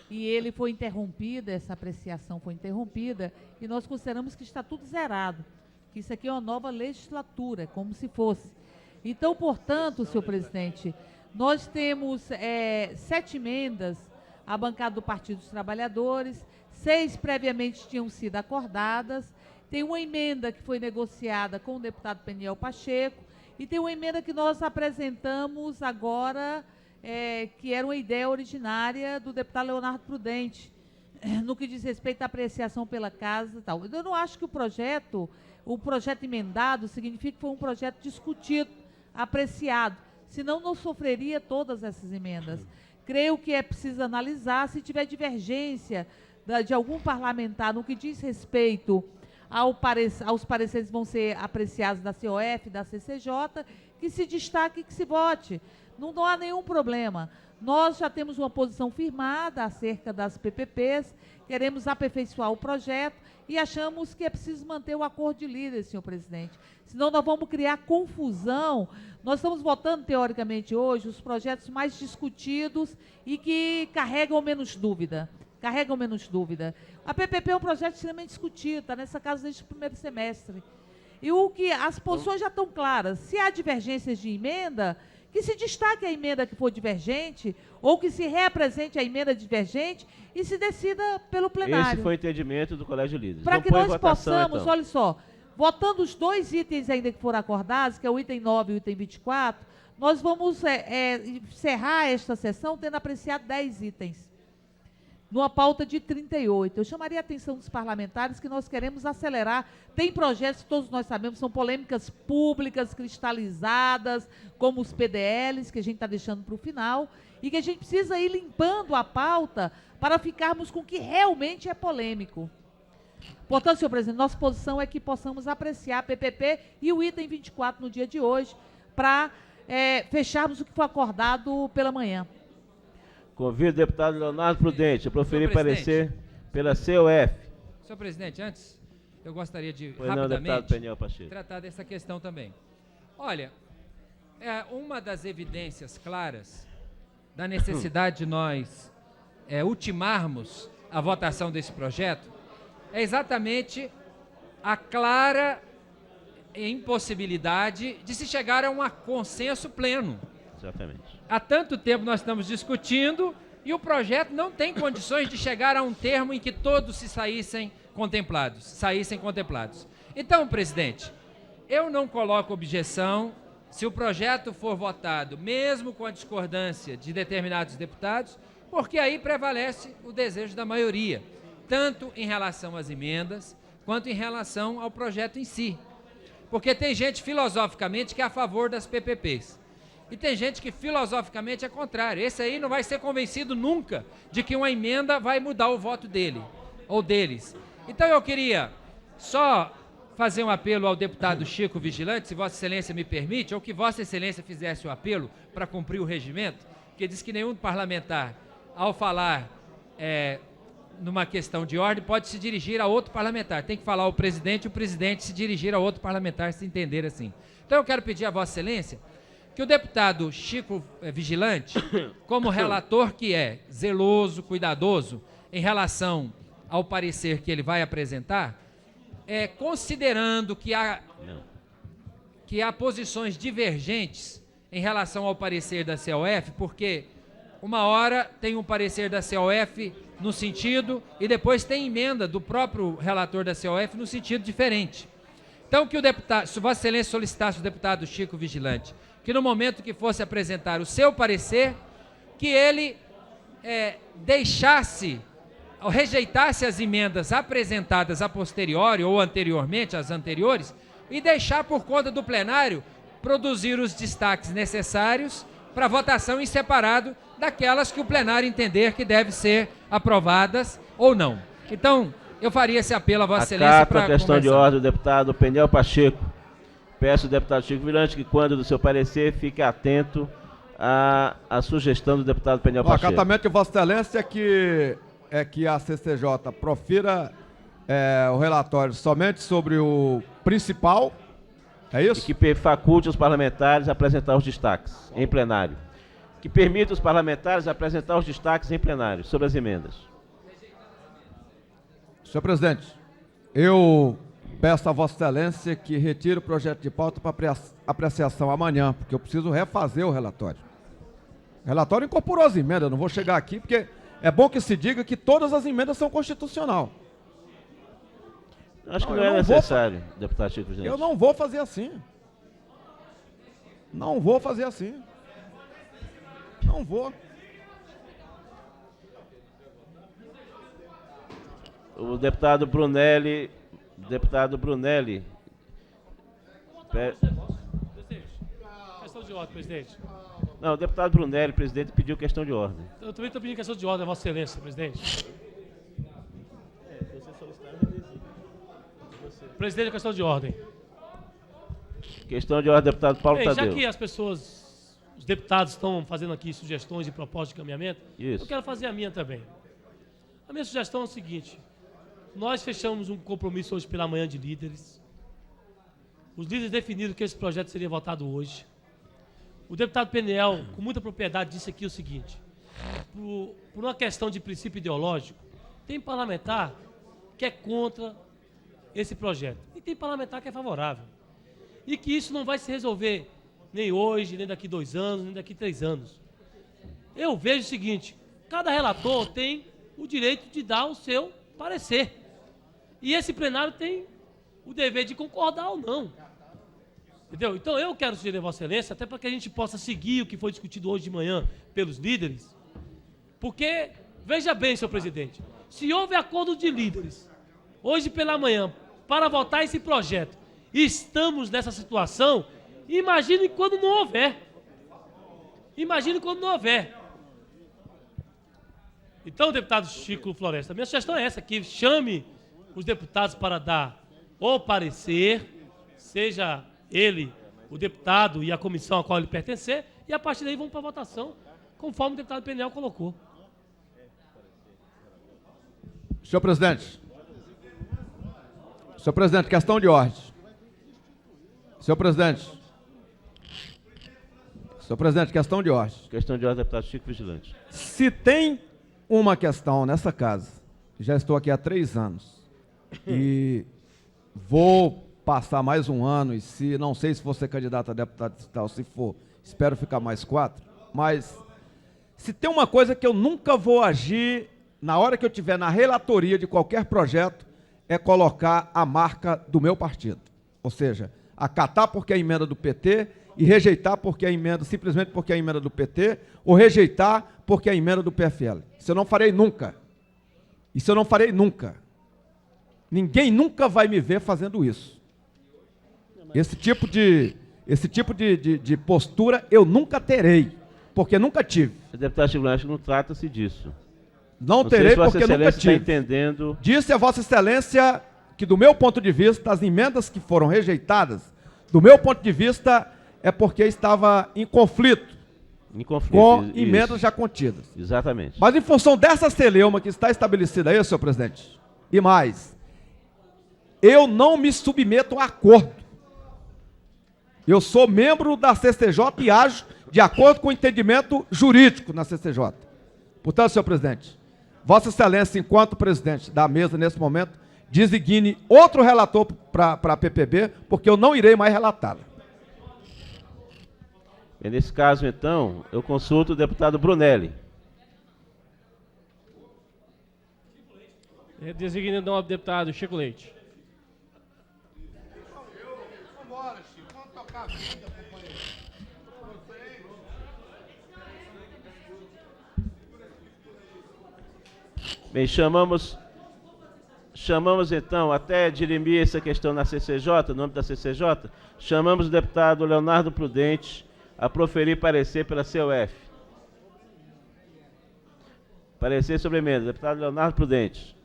e ele foi interrompido, essa apreciação foi interrompida e nós consideramos que está tudo zerado, que isso aqui é uma nova legislatura, como se fosse. Então, portanto, senhor presidente, nós temos 7 emendas à bancada do Partido dos Trabalhadores, 6 previamente tinham sido acordadas, tem uma emenda que foi negociada com o deputado Peniel Pacheco, e tem uma emenda que nós apresentamos agora, que era uma ideia originária do deputado Leonardo Prudente, no que diz respeito à apreciação pela casa e tal. Eu não acho que o projeto emendado significa que foi um projeto discutido, apreciado, senão não sofreria todas essas emendas. Creio que é preciso analisar, se tiver divergência de algum parlamentar no que diz respeito aos pareceres vão ser apreciados da COF, da CCJ, que se destaque e que se vote. Não há nenhum problema. Nós já temos uma posição firmada acerca das PPPs, queremos aperfeiçoar o projeto e achamos que é preciso manter o acordo de líderes, senhor presidente. Senão nós vamos criar confusão. Nós estamos votando, teoricamente, hoje, os projetos mais discutidos e que carregam menos dúvida. Carregam menos dúvida. A PPP é um projeto extremamente discutido, está nessa casa desde o primeiro semestre. E as posições já estão claras. Se há divergências de emenda, que se destaque a emenda que for divergente, ou que se reapresente a emenda divergente e se decida pelo plenário. Esse foi o entendimento do Colégio de Líderes. Para que nós possamos, então. olha só, votando os 2 itens ainda que foram acordados, que é o item 9 e o item 24, nós vamos encerrar esta sessão tendo apreciado 10 itens, numa pauta de 38. Eu chamaria a atenção dos parlamentares que nós queremos acelerar. Tem projetos que todos nós sabemos, são polêmicas públicas, cristalizadas, como os PDLs, que a gente está deixando para o final, e que a gente precisa ir limpando a pauta para ficarmos com o que realmente é polêmico. Portanto, senhor presidente, nossa posição é que possamos apreciar a PPP e o item 24 no dia de hoje, para fecharmos o que foi acordado pela manhã. Convido o deputado Leonardo Prudente a proferir parecer pela COF. Senhor presidente, antes eu gostaria de Pois não, deputado rapidamente Peniel Pacheco. tratar dessa questão também. Olha, uma das evidências claras da necessidade de nós ultimarmos a votação desse projeto é exatamente a clara impossibilidade de se chegar a um consenso pleno. Exatamente. Há tanto tempo nós estamos discutindo e o projeto não tem condições de chegar a um termo em que todos saíssem contemplados. Então, presidente, eu não coloco objeção se o projeto for votado, mesmo com a discordância de determinados deputados, porque aí prevalece o desejo da maioria, tanto em relação às emendas, quanto em relação ao projeto em si. Porque tem gente, filosoficamente, que é a favor das PPPs. E tem gente que, filosoficamente, é contrário. Esse aí não vai ser convencido nunca de que uma emenda vai mudar o voto dele, ou deles. Então, eu queria só fazer um apelo ao deputado Chico Vigilante, se Vossa Excelência me permite, ou que Vossa Excelência fizesse o apelo para cumprir o regimento, que diz que nenhum parlamentar, ao falar numa questão de ordem, pode se dirigir a outro parlamentar. Tem que falar o presidente e o presidente se dirigir a outro parlamentar, se entender assim. Então, eu quero pedir a Vossa Excelência que o deputado Chico Vigilante, como relator que é zeloso, cuidadoso, em relação ao parecer que ele vai apresentar, considerando que há posições divergentes em relação ao parecer da COF, porque uma hora tem um parecer da COF no sentido, e depois tem emenda do próprio relator da COF no sentido diferente. Então, que o deputado, se Vossa Excelência solicitasse o deputado Chico Vigilante, que no momento que fosse apresentar o seu parecer, que ele rejeitasse as emendas apresentadas a posteriori ou anteriormente, as anteriores, e deixar por conta do plenário produzir os destaques necessários para votação em separado daquelas que o plenário entender que devem ser aprovadas ou não. Então, eu faria esse apelo a Vossa Excelência para a questão de ordem do deputado Peniel Pacheco. Peço ao deputado Chico Vigilante que, quando do seu parecer, fique atento à sugestão do deputado Peniel Pacheco. O acatamento de Vossa Excelência é que a CCJ profira o relatório somente sobre o principal, é isso? E que faculte os parlamentares a apresentar os destaques em plenário. Que permita os parlamentares apresentar os destaques em plenário sobre as emendas. Senhor presidente, eu peço a Vossa Excelência que retire o projeto de pauta para apreciação amanhã, porque eu preciso refazer o relatório. O relatório incorporou as emendas, eu não vou chegar aqui, porque é bom que se diga que todas as emendas são constitucional. Acho que não é necessário, deputado Chico Vigilante. Eu não vou fazer assim. Não vou fazer assim. Não vou. O deputado Brunelli... Questão de ordem, presidente. Não, o deputado Brunelli, presidente, pediu questão de ordem. Eu também estou pedindo questão de ordem, Vossa Excelência, presidente. Presidente, questão de ordem. Questão de ordem, deputado Paulo Tadeu. Já que as pessoas, os deputados estão fazendo aqui sugestões e propostas de caminhamento, Isso. eu quero fazer a minha também. A minha sugestão é o seguinte: Nós fechamos um compromisso hoje pela manhã de líderes. Os líderes definiram que esse projeto seria votado hoje. O deputado Peniel, com muita propriedade, disse aqui o seguinte: por uma questão de princípio ideológico, tem parlamentar que é contra esse projeto e tem parlamentar que é favorável. E que isso não vai se resolver nem hoje, nem daqui 2 anos, nem daqui 3 anos. Eu vejo o seguinte: cada relator tem o direito de dar o seu parecer. E esse plenário tem o dever de concordar ou não. Entendeu? Então eu quero sugerir a Vossa Excelência, até para que a gente possa seguir o que foi discutido hoje de manhã pelos líderes, porque, veja bem, senhor presidente, se houve acordo de líderes hoje pela manhã para votar esse projeto, e estamos nessa situação, imagine quando não houver. Imagine quando não houver. Então, deputado Chico Floresta, minha sugestão é essa, que chame os deputados para dar o parecer, seja ele, o deputado e a comissão a qual ele pertencer, e a partir daí vamos para a votação, conforme o deputado Peniel colocou. Senhor presidente. Senhor presidente, questão de ordem. Senhor presidente. Senhor presidente, questão de ordem. Questão de ordem, deputado Chico Vigilante. Se tem uma questão nessa casa, já estou aqui há 3 anos, e vou passar mais 1 ano, e se não sei se vou ser candidato a deputado estadual, se for, espero ficar mais 4, mas se tem uma coisa que eu nunca vou agir na hora que eu estiver na relatoria de qualquer projeto, é colocar a marca do meu partido. Ou seja, acatar porque é a emenda do PT e rejeitar porque é a emenda, simplesmente porque é a emenda do PT, ou rejeitar porque é a emenda do PFL. Isso eu não farei nunca. Isso eu não farei nunca. Ninguém nunca vai me ver fazendo isso. Esse tipo de postura eu nunca terei, porque nunca tive. Deputado Chico, acho que não trata-se disso. Não terei porque nunca tive. Entendendo. Disse a Vossa Excelência que, do meu ponto de vista, as emendas que foram rejeitadas, do meu ponto de vista, é porque estava em conflito com emendas já contidas. Exatamente. Mas em função dessa celeuma que está estabelecida aí, senhor presidente, e mais, eu não me submeto a acordo. Eu sou membro da CCJ e ajo de acordo com o entendimento jurídico na CCJ. Portanto, senhor presidente, Vossa Excelência, enquanto presidente da mesa nesse momento, designe outro relator para a PPB, porque eu não irei mais relatá-la. Nesse caso, então, eu consulto o deputado Brunelli. Designe então o deputado Chico Leite. Bem, chamamos então, até dirimir essa questão na CCJ, no âmbito da CCJ, chamamos o deputado Leonardo Prudente a proferir parecer pela CUF. Parecer sobre a emenda. Deputado Leonardo Prudente.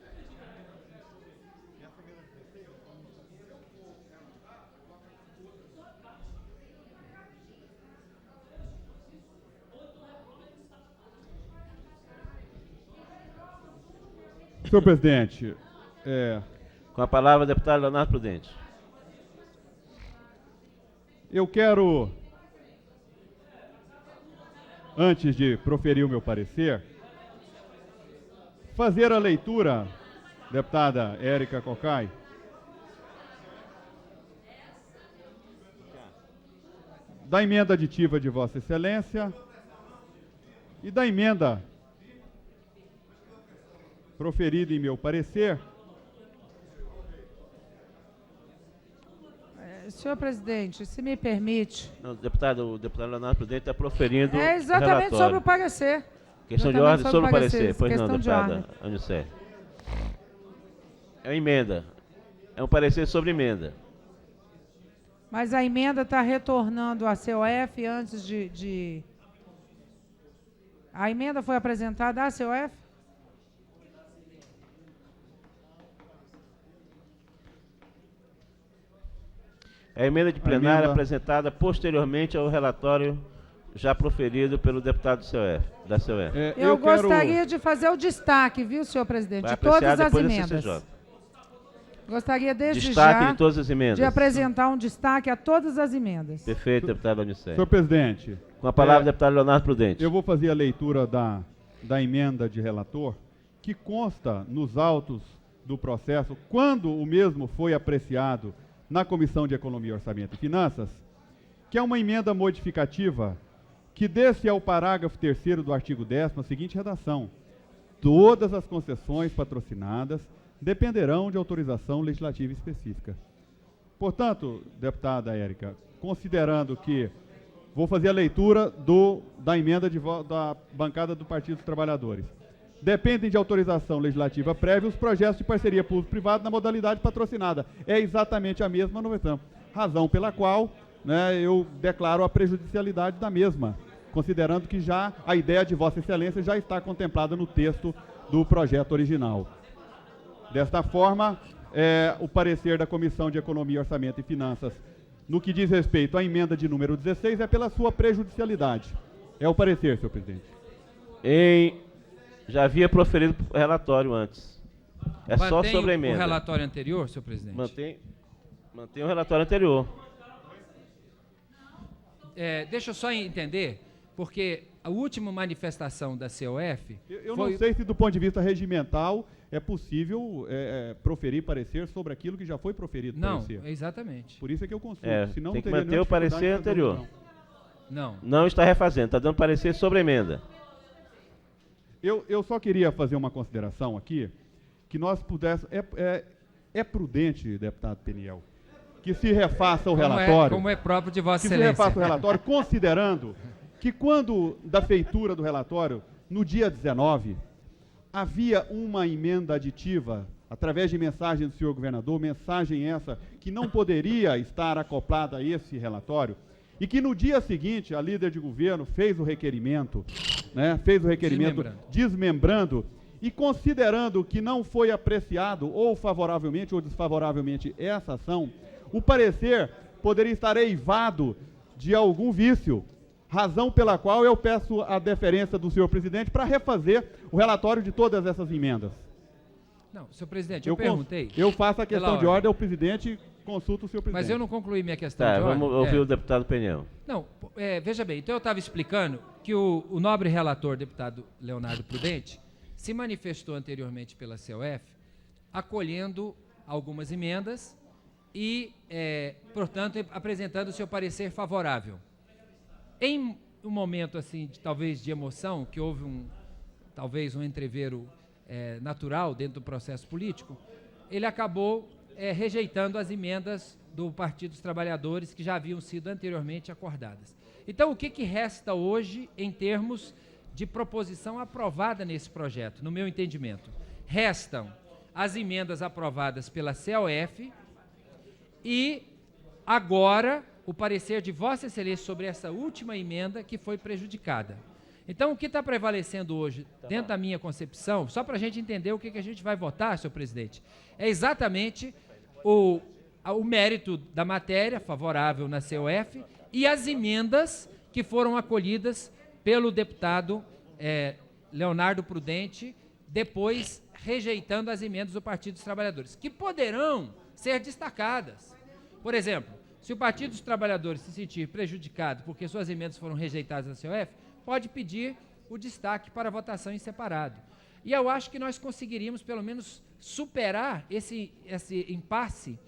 Senhor presidente, com a palavra, deputado Leonardo Prudente. Eu quero, antes de proferir o meu parecer, fazer a leitura, deputada Érica Cocai, da emenda aditiva de Vossa Excelência e da emenda proferida em meu parecer. Senhor presidente, se me permite... Não, o deputado Leonardo Prudente está proferindo É exatamente sobre o parecer. Questão de ordem sobre o parecer. Pois não, Questão de deputada ordem. Anicé. É uma emenda. É um parecer sobre emenda. Mas a emenda está retornando à COF antes de... A emenda foi apresentada à COF? É a emenda de plenário apresentada posteriormente ao relatório já proferido pelo deputado da CUF. Eu gostaria de fazer o destaque, viu, senhor presidente, de todas as emendas. Gostaria desde Destaque já de todas as emendas. de apresentar um destaque a todas as emendas. Perfeito, deputado Launicélio. Senhor presidente. Com a palavra, deputado Leonardo Prudente. Eu vou fazer a leitura da emenda de relator, que consta nos autos do processo, quando o mesmo foi apreciado na Comissão de Economia, Orçamento e Finanças, que é uma emenda modificativa que desce ao parágrafo 3º do artigo 10º a seguinte redação: todas as concessões patrocinadas dependerão de autorização legislativa específica. Portanto, deputada Érica, considerando que vou fazer a leitura da emenda da bancada do Partido dos Trabalhadores. Dependem de autorização legislativa prévia os projetos de parceria público-privada na modalidade patrocinada. É exatamente a mesma nomeação, razão pela qual, né, eu declaro a prejudicialidade da mesma, considerando que já a ideia de Vossa Excelência já está contemplada no texto do projeto original. Desta forma, o parecer da Comissão de Economia, Orçamento e Finanças, no que diz respeito à emenda de número 16, é pela sua prejudicialidade. É o parecer, senhor presidente. Já havia proferido o relatório antes. É só sobre a emenda. O relatório anterior, senhor presidente? Mantém o relatório anterior. Deixa eu só entender, porque a última manifestação da COF... Eu não sei se do ponto de vista regimental é possível proferir parecer sobre aquilo que já foi proferido. Não, exatamente. Por isso é que eu consulto. Senão tem que manter o parecer anterior. Não. Não está refazendo, está dando parecer sobre a emenda. Eu só queria fazer uma consideração aqui, que nós pudéssemos... É prudente, deputado Peniel, que se refaça o relatório... Como é próprio de Vossa Excelência. Que se refaça o relatório, considerando que quando da feitura do relatório, no dia 19, havia uma emenda aditiva, através de mensagem do senhor governador, mensagem essa que não poderia estar acoplada a esse relatório, e que no dia seguinte a líder de governo fez o requerimento, desmembrando, e considerando que não foi apreciado ou favoravelmente ou desfavoravelmente essa ação, o parecer poderia estar eivado de algum vício, razão pela qual eu peço a deferência do senhor presidente para refazer o relatório de todas essas emendas. Não, senhor presidente, eu perguntei... Eu faço a questão de ordem ao presidente, consulto o senhor presidente. Mas eu não concluí minha questão de ordem. Vamos ouvir o deputado Peniel. Não, veja bem, então eu estava explicando que o nobre relator, deputado Leonardo Prudente, se manifestou anteriormente pela COF, acolhendo algumas emendas e, portanto, apresentando o seu parecer favorável. Em um momento, assim, talvez de emoção, que houve talvez um entrevero natural dentro do processo político, ele acabou rejeitando as emendas do Partido dos Trabalhadores que já haviam sido anteriormente acordadas. Então, o que resta hoje em termos de proposição aprovada nesse projeto, no meu entendimento? Restam as emendas aprovadas pela COF e, agora, o parecer de Vossa Excelência sobre essa última emenda que foi prejudicada. Então, o que está prevalecendo hoje, dentro da minha concepção, só para a gente entender o que a gente vai votar, senhor presidente, é exatamente o mérito da matéria, favorável na COF, e as emendas que foram acolhidas pelo deputado Leonardo Prudente, depois rejeitando as emendas do Partido dos Trabalhadores, que poderão ser destacadas. Por exemplo, se o Partido dos Trabalhadores se sentir prejudicado porque suas emendas foram rejeitadas na COF, pode pedir o destaque para votação em separado. E eu acho que nós conseguiríamos, pelo menos, superar esse impasse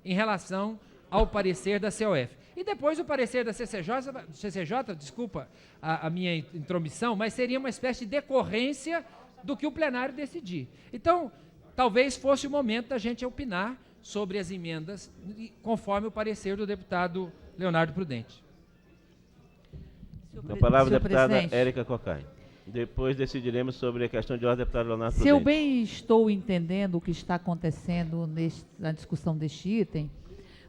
em relação ao parecer da COF. E depois o parecer da CCJ, desculpa a minha intromissão, mas seria uma espécie de decorrência do que o plenário decidir. Então, talvez fosse o momento da gente opinar sobre as emendas, conforme o parecer do deputado Leonardo Prudente. Com a palavra, a deputada Érica Cocai. Depois decidiremos sobre a questão de ordem, deputado Leonardo Prudente. Se eu bem estou entendendo o que está acontecendo na discussão deste item,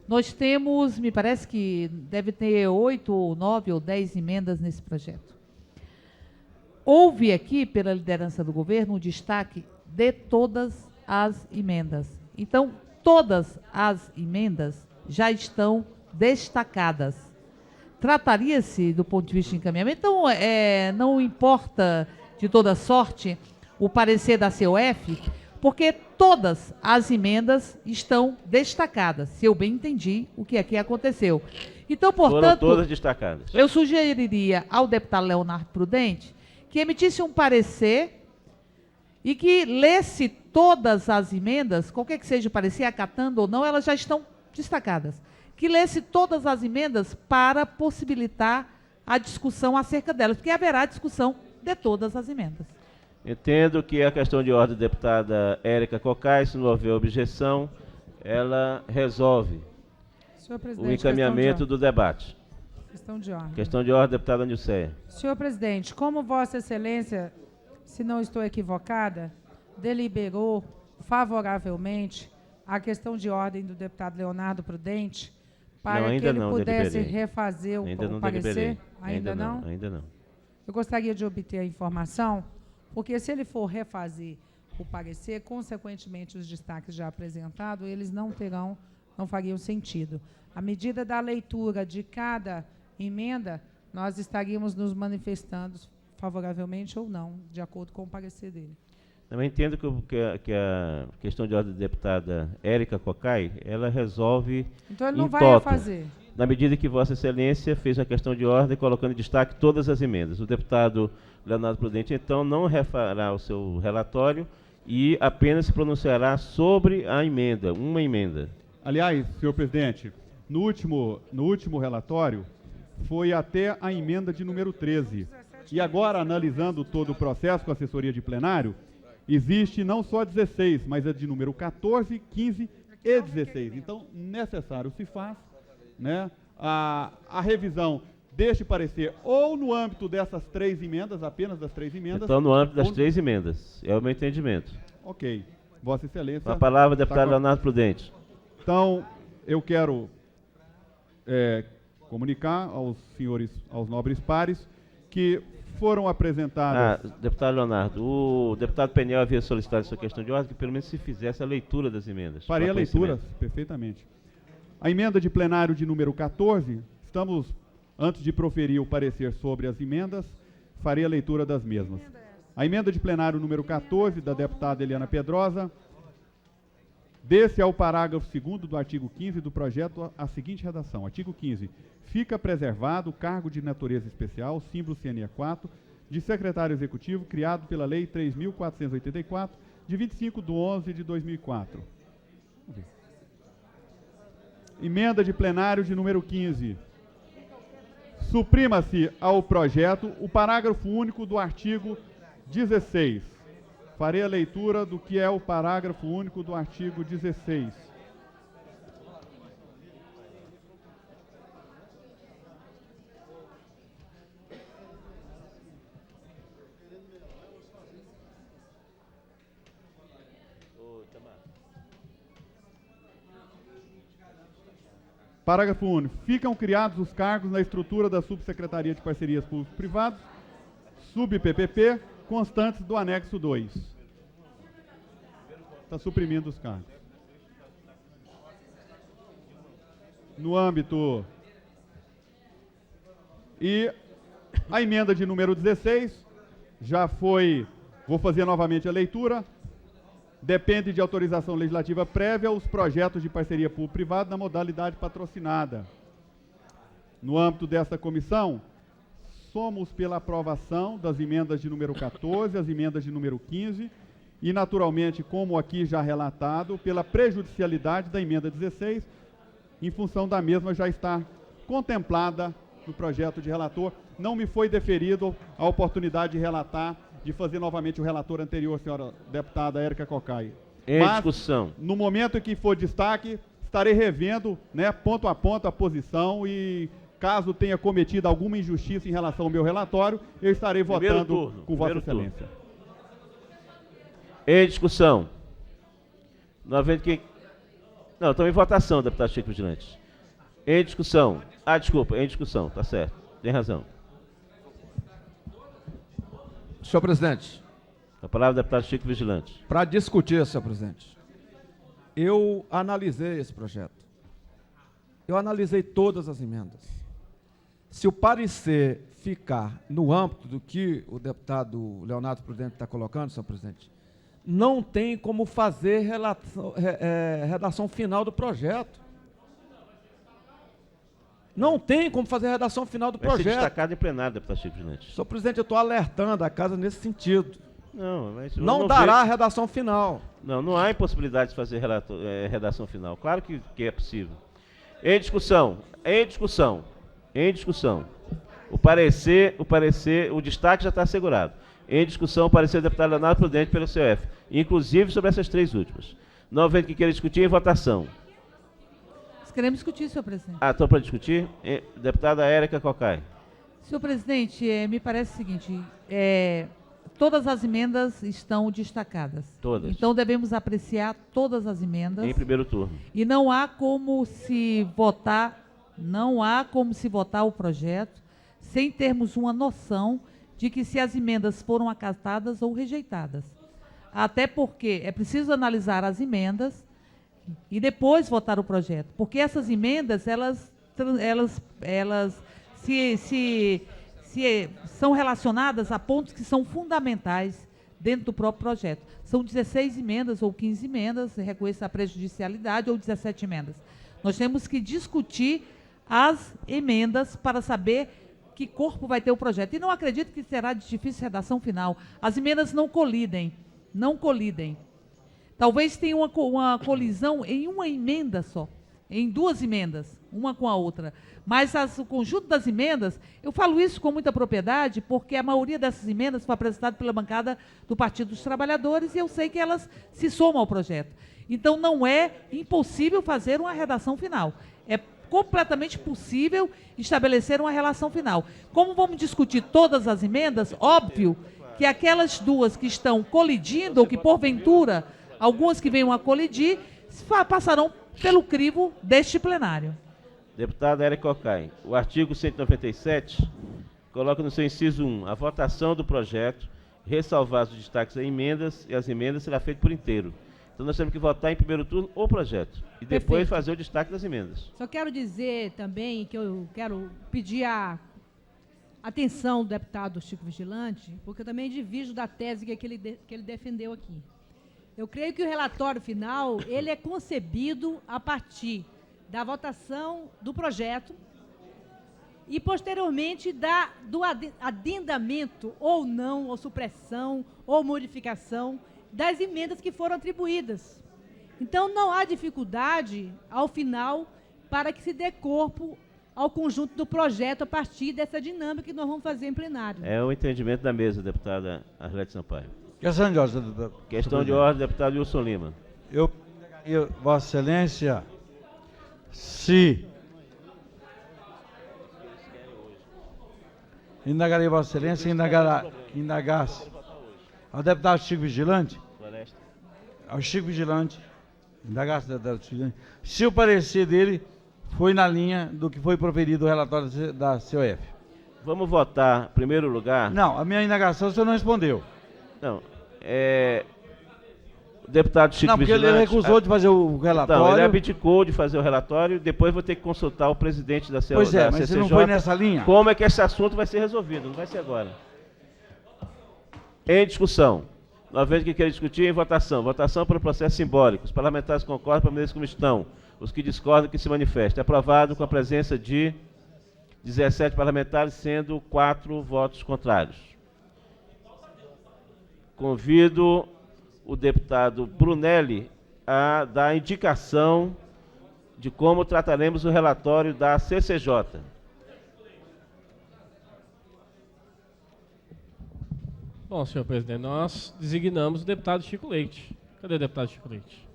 nós temos, me parece que deve ter 8 ou 9 ou 10 emendas nesse projeto. Houve aqui, pela liderança do governo, um destaque de todas as emendas. Então, todas as emendas já estão destacadas. Trataria-se do ponto de vista de encaminhamento, então não importa de toda sorte o parecer da COF, porque todas as emendas estão destacadas, se eu bem entendi o que aqui aconteceu. Então, Foram portanto, todas destacadas. eu sugeriria ao deputado Leonardo Prudente que emitisse um parecer e que lesse todas as emendas, qualquer que seja o parecer, acatando ou não, elas já estão destacadas. Que lesse todas as emendas para possibilitar a discussão acerca delas, porque haverá discussão de todas as emendas. Entendo que a questão de ordem da deputada Érica Cocai, se não houver objeção, ela resolve Senhor o presidente, encaminhamento do debate. questão de ordem. Questão de ordem, deputada Nilceia. Senhor presidente, como Vossa Excelência, se não estou equivocada, deliberou favoravelmente a questão de ordem do deputado Leonardo Prudente para Não, que ainda ele não pudesse deliberei. refazer Ainda o não parecer? deliberei. Ainda não? Ainda não. Eu gostaria de obter a informação, porque se ele for refazer o parecer, consequentemente os destaques já apresentados, eles não fariam sentido. À medida da leitura de cada emenda, nós estaríamos nos manifestando favoravelmente ou não, de acordo com o parecer dele. Também entendo que a questão de ordem da deputada Érica Cocai, ela resolve Então ele não em vai toto, refazer. na medida que Vossa Excelência fez a questão de ordem colocando em destaque todas as emendas. O deputado Leonardo Prudente, então, não refará o seu relatório e apenas se pronunciará sobre a emenda, uma emenda. Aliás, senhor presidente, no último relatório foi até a emenda de número 13. E agora, analisando todo o processo com a assessoria de plenário, existe não só 16, mas a de número 14, 15 e 16. Então, necessário se faz, né, a revisão deste parecer ou no âmbito dessas 3 emendas, apenas das 3 emendas. Então, no âmbito das ou... 3 emendas. É o meu entendimento. Ok. Vossa Excelência... Com a palavra, deputado Leonardo Prudente. Então, eu quero comunicar aos senhores, aos nobres pares, que foram apresentadas... Deputado Leonardo, o deputado Peniel havia solicitado essa questão de ordem, que pelo menos se fizesse a leitura das emendas. Farei a leitura, perfeitamente. A emenda de plenário de número 14, estamos, antes de proferir o parecer sobre as emendas, farei a leitura das mesmas. A emenda de plenário número 14, da deputada Eliana Pedrosa, desse ao parágrafo 2º do artigo 15 do projeto a seguinte redação. Artigo 15. Fica preservado o cargo de natureza especial, símbolo CNE 4, de secretário executivo, criado pela Lei 3.484, de 25/11/2004. Emenda de plenário de número 15. Suprima-se ao projeto o parágrafo único do artigo 16. Farei a leitura do que é o parágrafo único do artigo 16. Parágrafo único. Ficam criados os cargos na estrutura da Subsecretaria de Parcerias Público-Privadas, sub-PPP, constantes do anexo 2. Está suprimindo os cargos. No âmbito... E a emenda de número 16 já foi... Vou fazer novamente a leitura. Depende de autorização legislativa prévia os projetos de parceria público-privada na modalidade patrocinada. No âmbito desta comissão, somos pela aprovação das emendas de número 14, as emendas de número 15 e, naturalmente, como aqui já relatado, pela prejudicialidade da emenda 16, em função da mesma já estar contemplada no projeto de relator. Não me foi deferido a oportunidade de relatar, de fazer novamente o relator anterior, senhora deputada Érica Cocai. Em discussão. No momento em que for destaque, estarei revendo, né, ponto a ponto a posição e, caso tenha cometido alguma injustiça em relação ao meu relatório, eu estarei votando com Vossa Excelência. Em discussão. Não havendo que... Não, estamos em votação, deputado Chico Vigilante. Em discussão. Desculpa, em discussão, tá certo. Tem razão. Senhor presidente. A palavra do deputado Chico Vigilante. Para discutir, senhor presidente, eu analisei esse projeto. Eu analisei todas as emendas. Se o parecer ficar no âmbito do que o deputado Leonardo Prudente está colocando, senhor presidente, não tem como fazer redação final do projeto. Não tem como fazer a redação final do Vai ser projeto. destacado em plenário, deputado Chico Vigilante. Senhor presidente, eu estou alertando a casa nesse sentido. Não, mas eu Não não dará a vejo- redação final. Não, não há impossibilidade de fazer redação final. Claro que é possível. Em discussão, em discussão, em discussão. O destaque já está assegurado. Em discussão, o parecer do deputado Leonardo Prudente pelo COF, inclusive sobre essas três últimas. Não havendo que queira discutir, em votação. Nós queremos discutir, senhor presidente. Ah, estão para discutir? Deputada Érica Cocai. Senhor presidente, me parece o seguinte, todas as emendas estão destacadas. Todas. Então devemos apreciar todas as emendas. Em primeiro turno. E não há como se votar o projeto sem termos uma noção de que se as emendas foram acatadas ou rejeitadas. Até porque é preciso analisar as emendas e depois votar o projeto, porque essas emendas elas são relacionadas a pontos que são fundamentais dentro do próprio projeto. São 16 emendas ou 15 emendas, reconheça a prejudicialidade, ou 17 emendas. Nós temos que discutir as emendas para saber que corpo vai ter o projeto. E não acredito que será de difícil redação final. As emendas não colidem. Talvez tenha uma colisão em uma emenda só, em duas emendas, uma com a outra. Mas o conjunto das emendas, eu falo isso com muita propriedade, porque a maioria dessas emendas foi apresentada pela bancada do Partido dos Trabalhadores e eu sei que elas se somam ao projeto. Então, não é impossível fazer uma redação final. É completamente possível estabelecer uma relação final. Como vamos discutir todas as emendas, óbvio que aquelas duas que estão colidindo, ou que porventura, algumas que venham a colidir, passarão pelo crivo deste plenário. Deputada Érica Cocai, o artigo 197 coloca no seu inciso 1, a votação do projeto, ressalvados os destaques a emendas, e as emendas será feita por inteiro. Então nós temos que votar em primeiro turno o projeto, e depois Perfeito. fazer o destaque das emendas. Só quero dizer também que eu quero pedir a atenção do deputado Chico Vigilante, porque eu também divido da tese que ele defendeu aqui. Eu creio que o relatório final, ele é concebido a partir da votação do projeto e, posteriormente, do adendamento ou não, ou supressão, ou modificação das emendas que foram atribuídas. Então, não há dificuldade, ao final, para que se dê corpo ao conjunto do projeto a partir dessa dinâmica que nós vamos fazer em plenário. É o entendimento da mesa, deputada Arlete Sampaio. Questão de ordem, deputado. Questão de ordem, deputado Wilson Lima. Eu, Vossa Excelência, se indagaria Vossa Excelência, indagasse ao deputado Chico Vigilante, ao Chico Vigilante, indagasse ao deputado Chico Vigilante, se o parecer dele foi na linha do que foi proferido o relatório da COF. Vamos votar, em primeiro lugar... Não, a minha indagação o senhor não respondeu. Não, o deputado Chico Não, porque Vigilante... ele recusou de fazer o relatório. Então, ele abdicou de fazer o relatório, depois vou ter que consultar o presidente da CCJ. Pois é, mas se não foi nessa linha... Como é que esse assunto vai ser resolvido, não vai ser agora. Em discussão. Nós vemos que quer discutir em votação. Votação para o processo simbólico. Os parlamentares concordam para a maneira como estão. Os que discordam, que se manifestem. Aprovado com a presença de 17 parlamentares, sendo 4 votos contrários. Convido o deputado Brunelli a dar indicação de como trataremos o relatório da CCJ. Bom, senhor presidente, nós designamos o deputado Chico Leite. Cadê o deputado Chico Leite?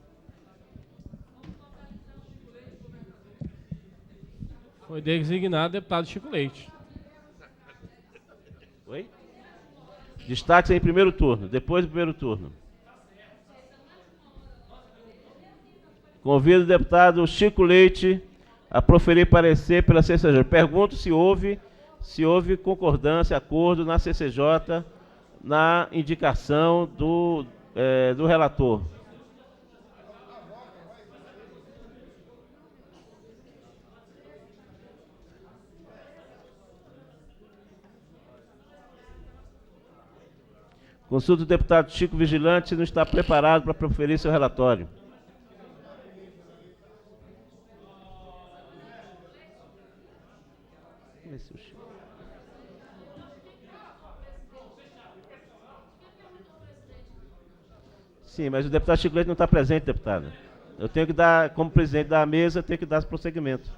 Foi designado o deputado Chico Leite. Oi? Destaques em primeiro turno, depois do primeiro turno. Convido o deputado Chico Leite a proferir parecer pela CCJ. Pergunto se houve concordância, acordo na CCJ na indicação do relator. Consulta o deputado Chico Vigilante se não está preparado para proferir seu relatório. Sim, mas o deputado Chico Leite não está presente, deputada. Eu tenho que dar, como presidente da mesa, eu tenho que dar prosseguimento.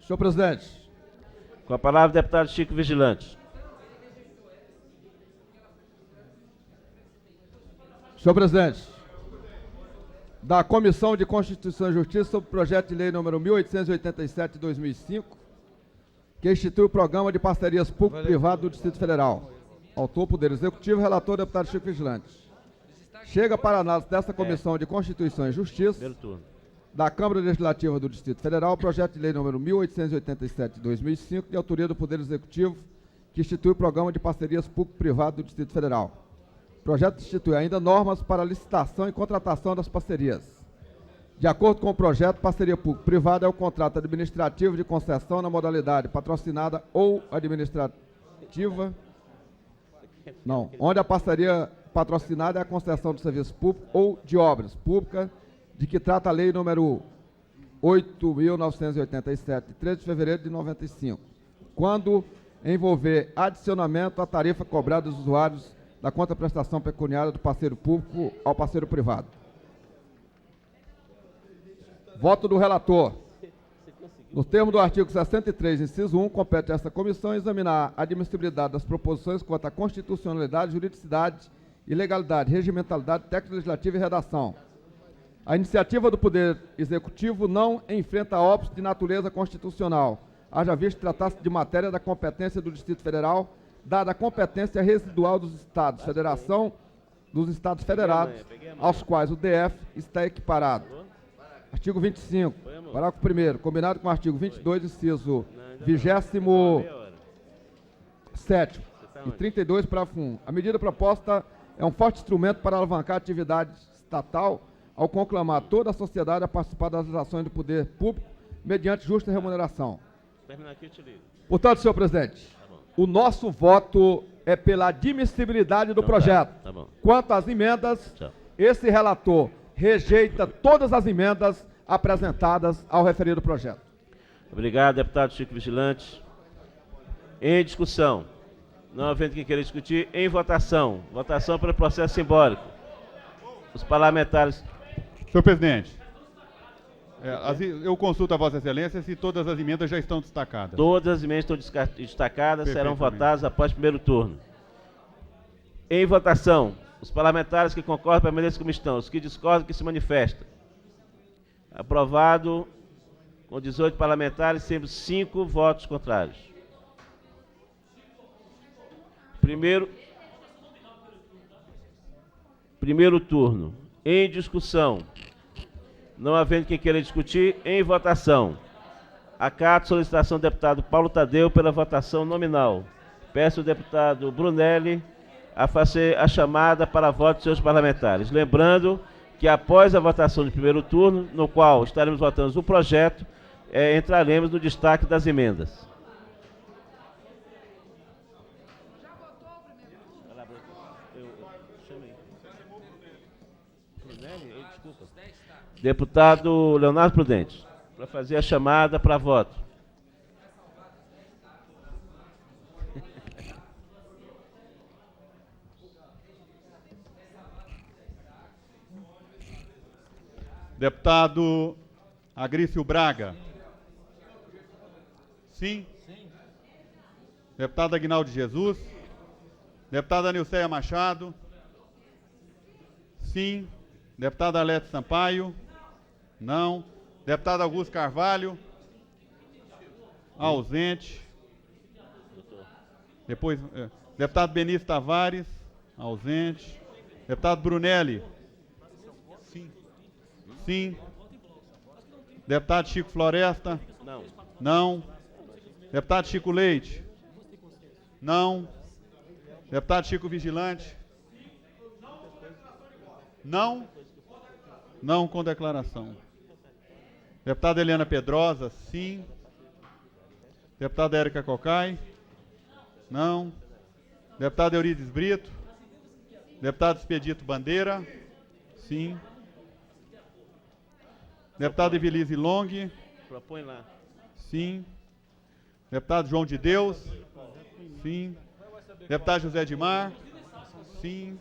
Senhor presidente. Com a palavra o deputado Chico Vigilante. Senhor presidente, da Comissão de Constituição e Justiça sobre o projeto de lei número 1887 de 2005, que institui o programa de parcerias público-privado do Distrito Federal. Autor, Poder Executivo, relator, deputado Chico Vigilante. Chega para análise desta Comissão de Constituição e Justiça da Câmara Legislativa do Distrito Federal, o projeto de lei número 1887 de 2005, de autoria do Poder Executivo, que institui o programa de parcerias público-privado do Distrito Federal. O projeto institui ainda normas para licitação e contratação das parcerias. De acordo com o projeto, parceria público-privada é o contrato administrativo de concessão na modalidade patrocinada ou administrativa, onde a parceria patrocinada é a concessão de serviço público ou de obras públicas, de que trata a lei número 8.987, de 13 de fevereiro de 95, quando envolver adicionamento à tarifa cobrada dos usuários da contraprestação pecuniária do parceiro público ao parceiro privado. Voto do relator. No termo do artigo 63, inciso 1, compete a esta comissão examinar a admissibilidade das proposições quanto à constitucionalidade, juridicidade e legalidade, regimentalidade, técnica legislativa e redação. A iniciativa do Poder Executivo não enfrenta óbitos de natureza constitucional, haja visto tratar-se de matéria da competência do Distrito Federal, dada a competência residual dos Estados, Federação dos Estados Federados, aos quais o DF está equiparado. Artigo 25, parágrafo 1º, combinado com o artigo 22, inciso 27 e 32, parágrafo 1. A medida proposta é um forte instrumento para alavancar a atividade estatal ao conclamar toda a sociedade a participar das ações do poder público mediante justa remuneração. Portanto, senhor presidente, o nosso voto é pela admissibilidade do projeto. Quanto às emendas, esse relator rejeita todas as emendas apresentadas ao referido projeto. Obrigado, deputado Chico Vigilante. Em discussão. Não havendo quem queira discutir, em votação. Votação pelo processo simbólico. Os parlamentares... Senhor presidente, eu consulto a Vossa Excelência se todas as emendas já estão destacadas. Todas as emendas estão destacadas, serão votadas após o primeiro turno. Em votação, os parlamentares que concordam permaneçam como estão, os que discordam que se manifestam. Aprovado com 18 parlamentares, sendo 5 votos contrários. Primeiro turno. Em discussão. Não havendo quem queira discutir, em votação. Acato solicitação do deputado Paulo Tadeu pela votação nominal. Peço ao deputado Brunelli a fazer a chamada para voto de seus parlamentares. Lembrando que após a votação de primeiro turno, no qual estaremos votando o projeto, entraremos no destaque das emendas. Deputado Leonardo Prudente, para fazer a chamada para voto. Deputado Agrício Braga. Sim? Sim. Deputado Aguinaldo de Jesus. Deputada Nilceia Machado. Sim. Deputada Alete Sampaio. Não. Deputado Augusto Carvalho. Ausente. Depois, deputado Benício Tavares. Ausente. Deputado Brunelli. Sim. Deputado Chico Floresta. Não. Não. Deputado Chico Leite. Não. Deputado Chico Vigilante. Não. Não com declaração. Deputada Eliana Pedrosa, sim. Deputada Érica Cocai. Não. Deputado Eurides Brito. Deputado Expedito Bandeira. Sim. Deputado Evelise Long. Propõe lá. Sim. Deputado João de Deus. Sim. Deputado José Edmar. Sim.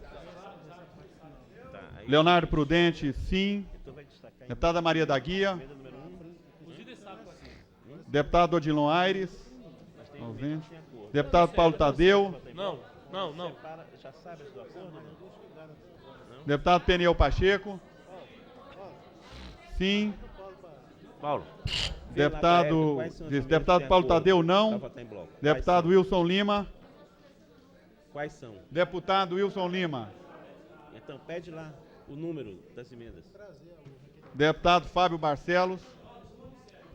Leonardo Prudente, sim. Deputada Maria da Guia. Deputado Odilon Aires. Ausente. Deputado Paulo Tadeu. Não. Já sabe do acordo? Deputado Peniel Pacheco. Sim. Paulo. Deputado Paulo Tadeu, não. Deputado Wilson Lima. Quais são? Deputado Wilson Lima. Então, pede lá o número das emendas. Deputado Fábio Barcelos.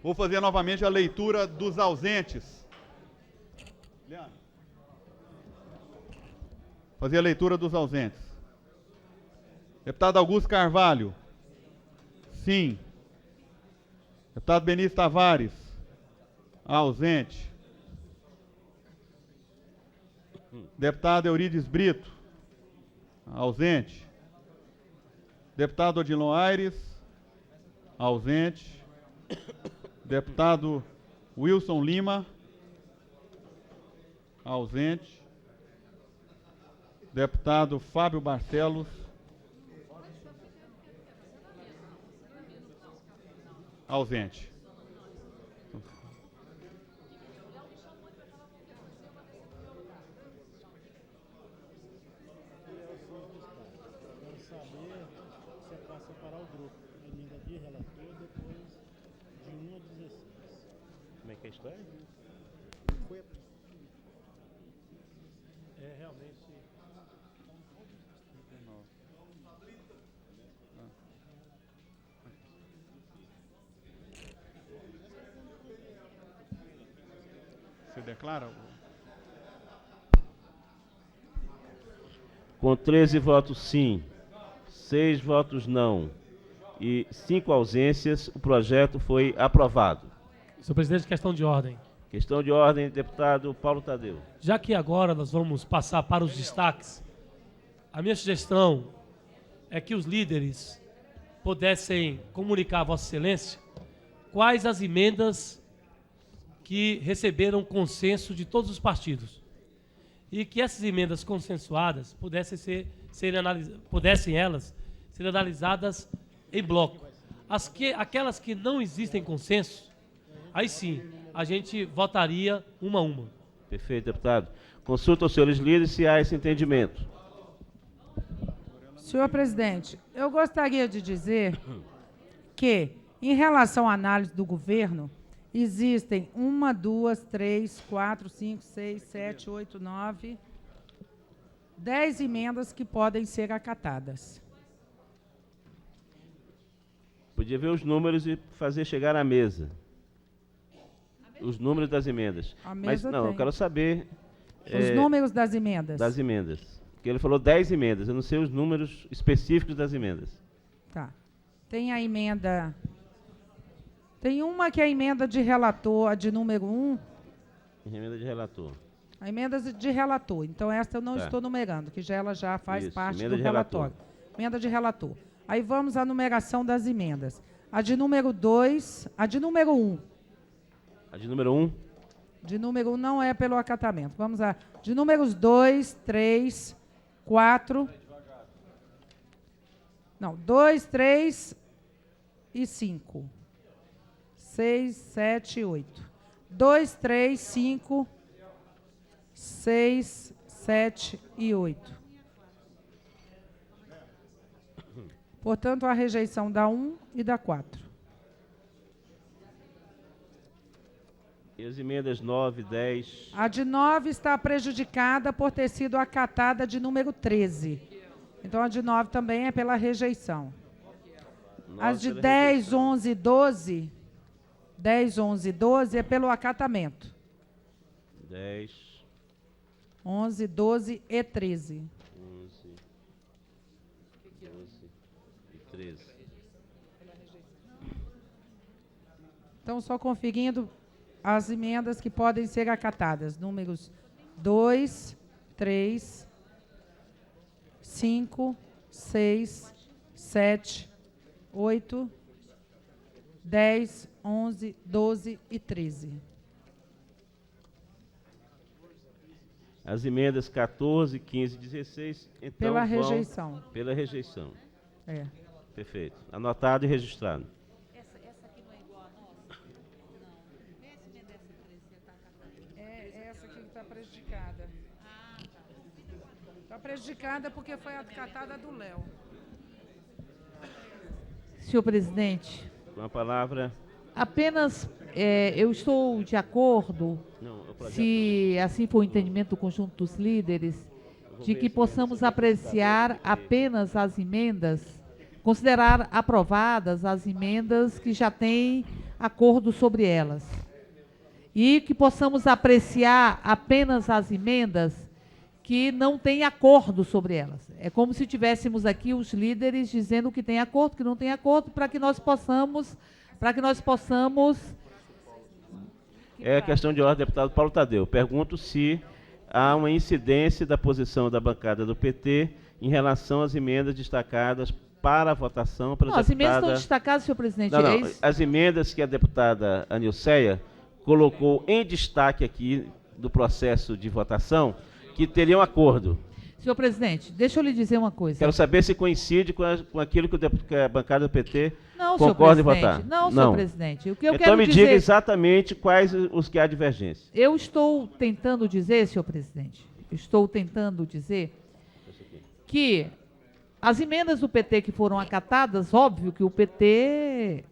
Vou fazer novamente a leitura dos ausentes. Leandro. Fazer a leitura dos ausentes. Deputado Augusto Carvalho. Sim. Deputado Benício Tavares. Ausente. Deputado Eurides Brito. Ausente. Deputado Odilon Aires. Ausente. Deputado Wilson Lima. Ausente. Deputado Fábio Barcelos. Ausente. Quero saber se é para separar o grupo. Emenda de relator, depois de 1 a 16. Como é que é a história? É realmente. Você declara? Com 13 votos sim, 6 votos não e 5 ausências, o projeto foi aprovado. Senhor presidente, questão de ordem. Questão de ordem, deputado Paulo Tadeu. Já que agora nós vamos passar para os destaques, a minha sugestão é que os líderes pudessem comunicar a Vossa Excelência quais as emendas que receberam consenso de todos os partidos. E que essas emendas consensuadas pudessem elas ser analisadas em bloco. Aquelas que não existem consenso, aí sim, a gente votaria uma a uma. Perfeito, deputado. Consulta aos senhores líderes se há esse entendimento. Senhor presidente, eu gostaria de dizer que, em relação à análise do governo, existem 1, 2, 3, 4, 5, 6, 7, 8, 9, 10 emendas que podem ser acatadas. Podia ver os números e fazer chegar à mesa. Os números das emendas. A Mas mesa não, tem. eu quero saber... Os números das emendas. Das emendas. Porque ele falou 10 emendas, eu não sei os números específicos das emendas. Tá. Tem a emenda... Tem uma que é a emenda de relator, a de número 1. Emenda de relator. A emenda de relator. Então, essa eu não Tá. estou numerando, que ela já faz Isso, parte emenda do de relatório. Emenda de relator. Aí vamos à numeração das emendas. A de número 2, a de número 1. A de número 1. De número 1 não é pelo acatamento. Vamos lá. De números 2, 3, 4. Não, 2, 3 e 5. 6, 7 e 8. 2, 3, 5, 6, 7 e 8. Portanto, a rejeição da 1 e da 4. E as emendas 9, 10. A de 9 está prejudicada por ter sido acatada de número 13. Então, a de 9 também é pela rejeição. As de 10, 11 e 12, 10, 11 e 12 é pelo acatamento. 10, 11, 12 e 13. 11, 12 e 13. Então, só conferindo as emendas que podem ser acatadas. Números 2, 3, 5, 6, 7, 8, 10, 11, 12 e 13. As emendas 14, 15 e 16, então Pela vão rejeição. Pela rejeição. É. Perfeito. Anotado e registrado. Essa aqui não é igual a nossa? Não. Vê se emenda essa 13 você está acatando. É essa aqui que está prejudicada. Está prejudicada porque foi acatada do Léo. Senhor presidente, Com a palavra. apenas eu estou de acordo, se assim for o entendimento do conjunto dos líderes, de que possamos apreciar apenas as emendas, considerar aprovadas as emendas que já têm acordo sobre elas. E que possamos apreciar apenas as emendas que não têm acordo sobre elas. É como se tivéssemos aqui os líderes dizendo que tem acordo, que não tem acordo, para que nós possamos... É questão de ordem, deputado Paulo Tadeu. Pergunto se há uma incidência da posição da bancada do PT em relação às emendas destacadas para a votação pela não, deputada... as emendas estão destacadas, senhor presidente. Não, as emendas que a deputada Anilceia colocou em destaque aqui do processo de votação, que teriam acordo. Senhor presidente, deixa eu lhe dizer uma coisa. Quero saber se coincide com aquilo que a bancada do PT não, concorda em senhor votar. Não, senhor presidente. O que eu então quero me dizer... diga exatamente quais os que há divergência. Eu estou tentando dizer, senhor presidente, que as emendas do PT que foram acatadas, óbvio que o PT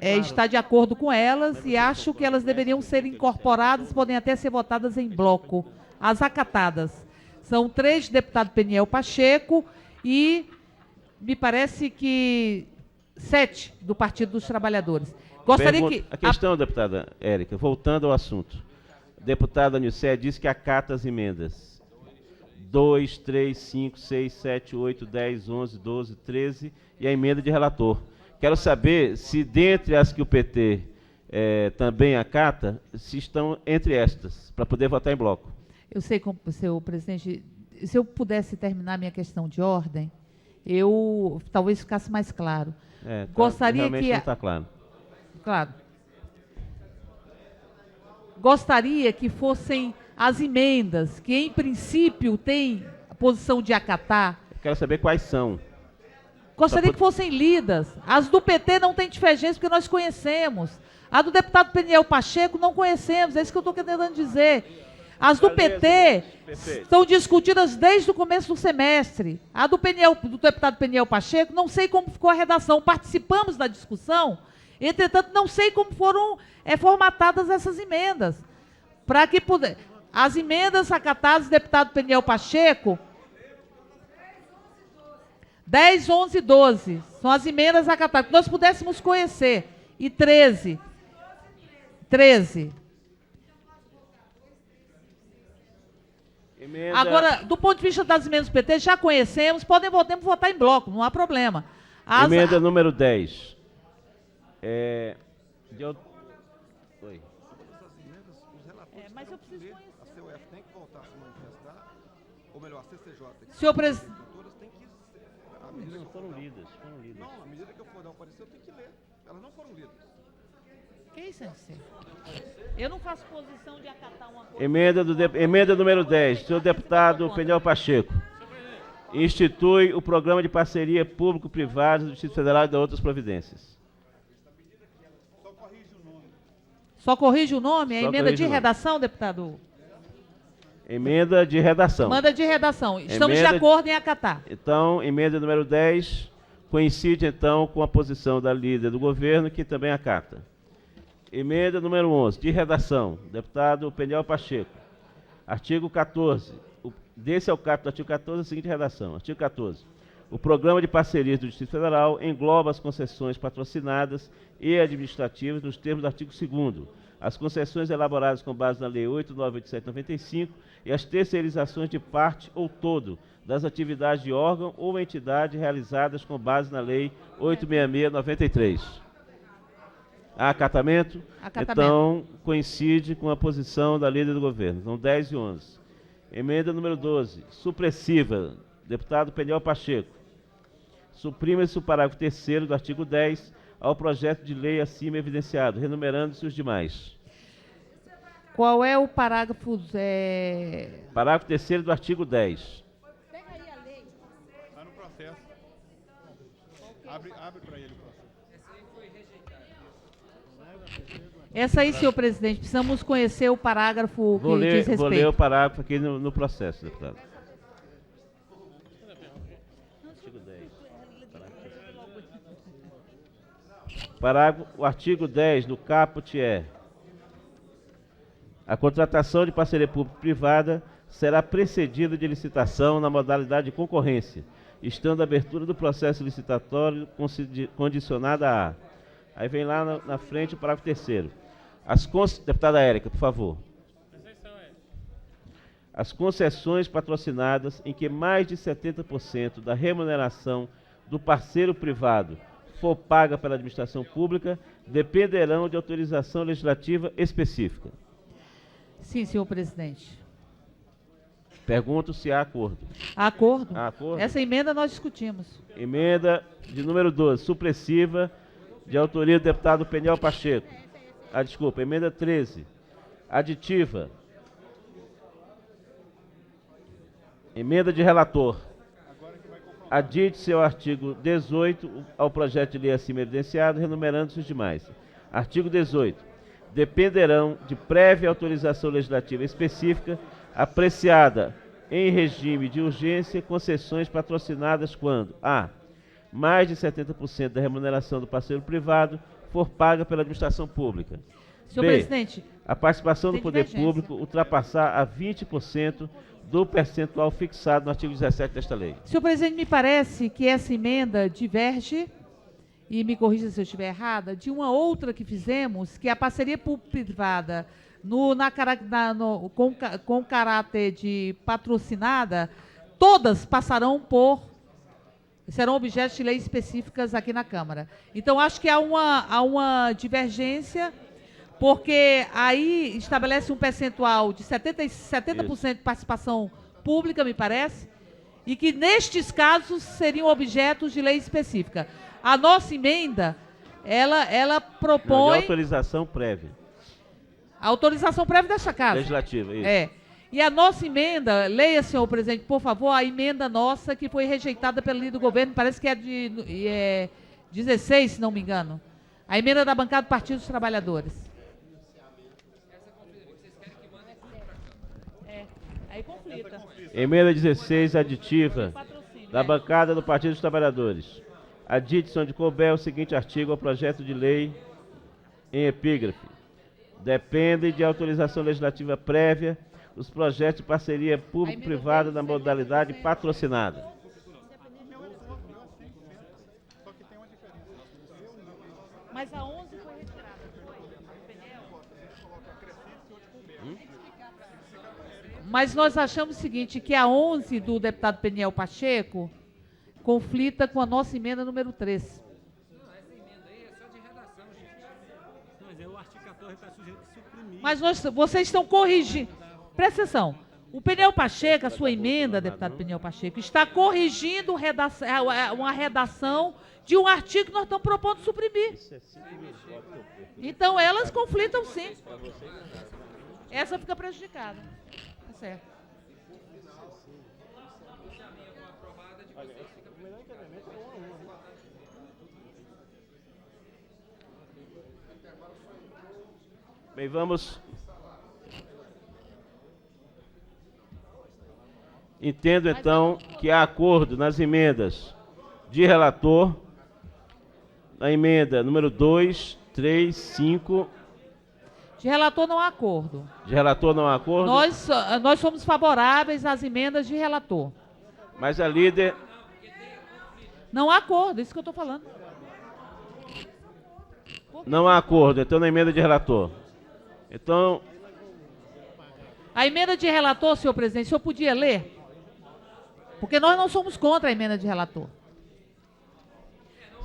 está de acordo com elas e acho que elas deveriam ser incorporadas, podem até ser votadas em bloco. As acatadas são 3 deputados Peniel Pacheco e me parece que 7 do Partido dos Trabalhadores. Gostaria que... A questão, deputada Érica, voltando ao assunto. A deputada Anilceia disse que acata as emendas 2, 3, 5, 6, 7, 8, 10, 11, 12, 13 e a emenda de relator. Quero saber se, dentre as que o PT também acata, se estão entre estas, para poder votar em bloco. Eu sei, senhor presidente, se eu pudesse terminar minha questão de ordem, eu talvez ficasse mais claro. Gostaria realmente que... não está claro. Claro. Gostaria que fossem as emendas, que em princípio têm a posição de acatar. Quero saber quais são. Gostaria que fossem lidas. As do PT não tem divergência, porque nós conhecemos. A do deputado Peniel Pacheco não conhecemos, é isso que eu estou tentando dizer. As do PT estão discutidas desde o começo do semestre. A do deputado Peniel Pacheco, não sei como ficou a redação. Participamos da discussão, entretanto, não sei como foram formatadas essas emendas. Para que puder... As emendas acatadas do deputado Peniel Pacheco, 10, 11 e 12, são as emendas acatadas, que nós pudéssemos conhecer. E 13. Emenda... Agora, do ponto de vista das emendas do PT, já conhecemos, podemos votar em bloco, não há problema. Emenda número 10. Oi. Mas eu preciso conhecer. A CUF tem que voltar a se manifestar, ou melhor, a CCJ tem que... Senhor presidente... Não foram lidas. Não, à medida que eu for dar o parecer, eu tenho que ler. Elas não foram lidas. Que isso, MC? Eu não faço posição de acatar uma coisa. Emenda número 10. Senhor deputado Peniel Pacheco. Institui o programa de parceria público-privada do Distrito Federal e de outras providências. Só corrige o nome? É Só emenda corrige de o nome. redação, deputado? Emenda de redação. Manda de redação. Estamos de acordo em acatar. Então, emenda número 10 coincide, então, com a posição da líder do governo, que também acata. Emenda número 11, de redação, deputado Peniel Pacheco. Artigo 14. Desse é o caput do artigo 14, a seguinte redação. Artigo 14. O Programa de Parcerias do Distrito Federal engloba as concessões patrocinadas e administrativas nos termos do artigo 2º, as concessões elaboradas com base na Lei 8.987/95 e as terceirizações de parte ou todo das atividades de órgão ou entidade realizadas com base na Lei 8.66/93. Há acatamento? Acatamento. Então, coincide com a posição da líder do governo. São 10 e 11. Emenda número 12, supressiva, deputado Peniel Pacheco. Suprime-se o parágrafo 3º do artigo 10 ao projeto de lei acima evidenciado, renumerando-se os demais. Qual é o parágrafo? Parágrafo 3º do artigo 10. Está no processo. Abre para ele o processo. Essa aí, senhor presidente, precisamos conhecer o parágrafo que diz respeito. Vou ler o parágrafo aqui no processo, deputado. Artigo 10. O artigo 10 do caput é: a contratação de parceria público-privada será precedida de licitação na modalidade de concorrência, estando a abertura do processo licitatório condicionada a... Aí vem lá na frente o parágrafo 3º. Deputada Érica, por favor. As concessões patrocinadas em que mais de 70% da remuneração do parceiro privado for paga pela administração pública dependerão de autorização legislativa específica. Sim, senhor presidente. Pergunto se há acordo. Há acordo? Há acordo? Essa emenda nós discutimos. Emenda de número 12, supressiva, de autoria do deputado Peniel Pacheco. Desculpa, emenda 13. Aditiva. Emenda de relator. Adite-se ao artigo 18 ao projeto de lei acima evidenciado, renumerando-se os demais. Artigo 18. Dependerão de prévia autorização legislativa específica, apreciada em regime de urgência, concessões patrocinadas quando a. mais de 70% da remuneração do parceiro privado for paga pela administração pública. Senhor B, presidente, a participação do tem poder divergência. público ultrapassar a 20% do percentual fixado no artigo 17 desta lei. senhor presidente, me parece que essa emenda diverge, e me corrija se eu estiver errada, de uma outra que fizemos, que é a parceria público-privada com caráter de patrocinada, todas serão objetos de leis específicas aqui na Câmara. Então, acho que há uma divergência, porque aí estabelece um percentual de 70% de participação pública, me parece, e que nestes casos seriam objetos de lei específica. A nossa emenda, ela propõe... Não, de autorização prévia. A autorização prévia desta casa. Legislativa, isso. É. E a nossa emenda, leia, senhor presidente, por favor, a emenda nossa que foi rejeitada pela lei do governo, parece que é de 16, se não me engano. A emenda da bancada do Partido dos Trabalhadores. Aí conflita. Emenda 16, aditiva, da bancada do Partido dos Trabalhadores. Adite-se onde couber o seguinte artigo ao projeto de lei em epígrafe. Dependem de autorização legislativa prévia os projetos de parceria público-privada na modalidade patrocinada. Mas a 11 foi retirada, foi? Mas nós achamos o seguinte, que a 11 do deputado Peniel Pacheco conflita com a nossa emenda número 3. Mas vocês estão corrigindo. Presta atenção. O Peniel Pacheco, a sua emenda, deputado Peniel Pacheco, está corrigindo uma redação de um artigo que nós estamos propondo suprimir. Então, elas conflitam sim. Essa fica prejudicada. Tá certo. Bem, vamos... Entendo, então, que há acordo nas emendas de relator, na emenda número 2, 3, 5 De relator não há acordo. De relator não há acordo? Nós somos favoráveis às emendas de relator. Mas a líder... Não há acordo, isso que eu estou falando. Não há acordo, então na emenda de relator. Então... A emenda de relator, senhor presidente, o senhor podia ler? Porque nós não somos contra a emenda de relator.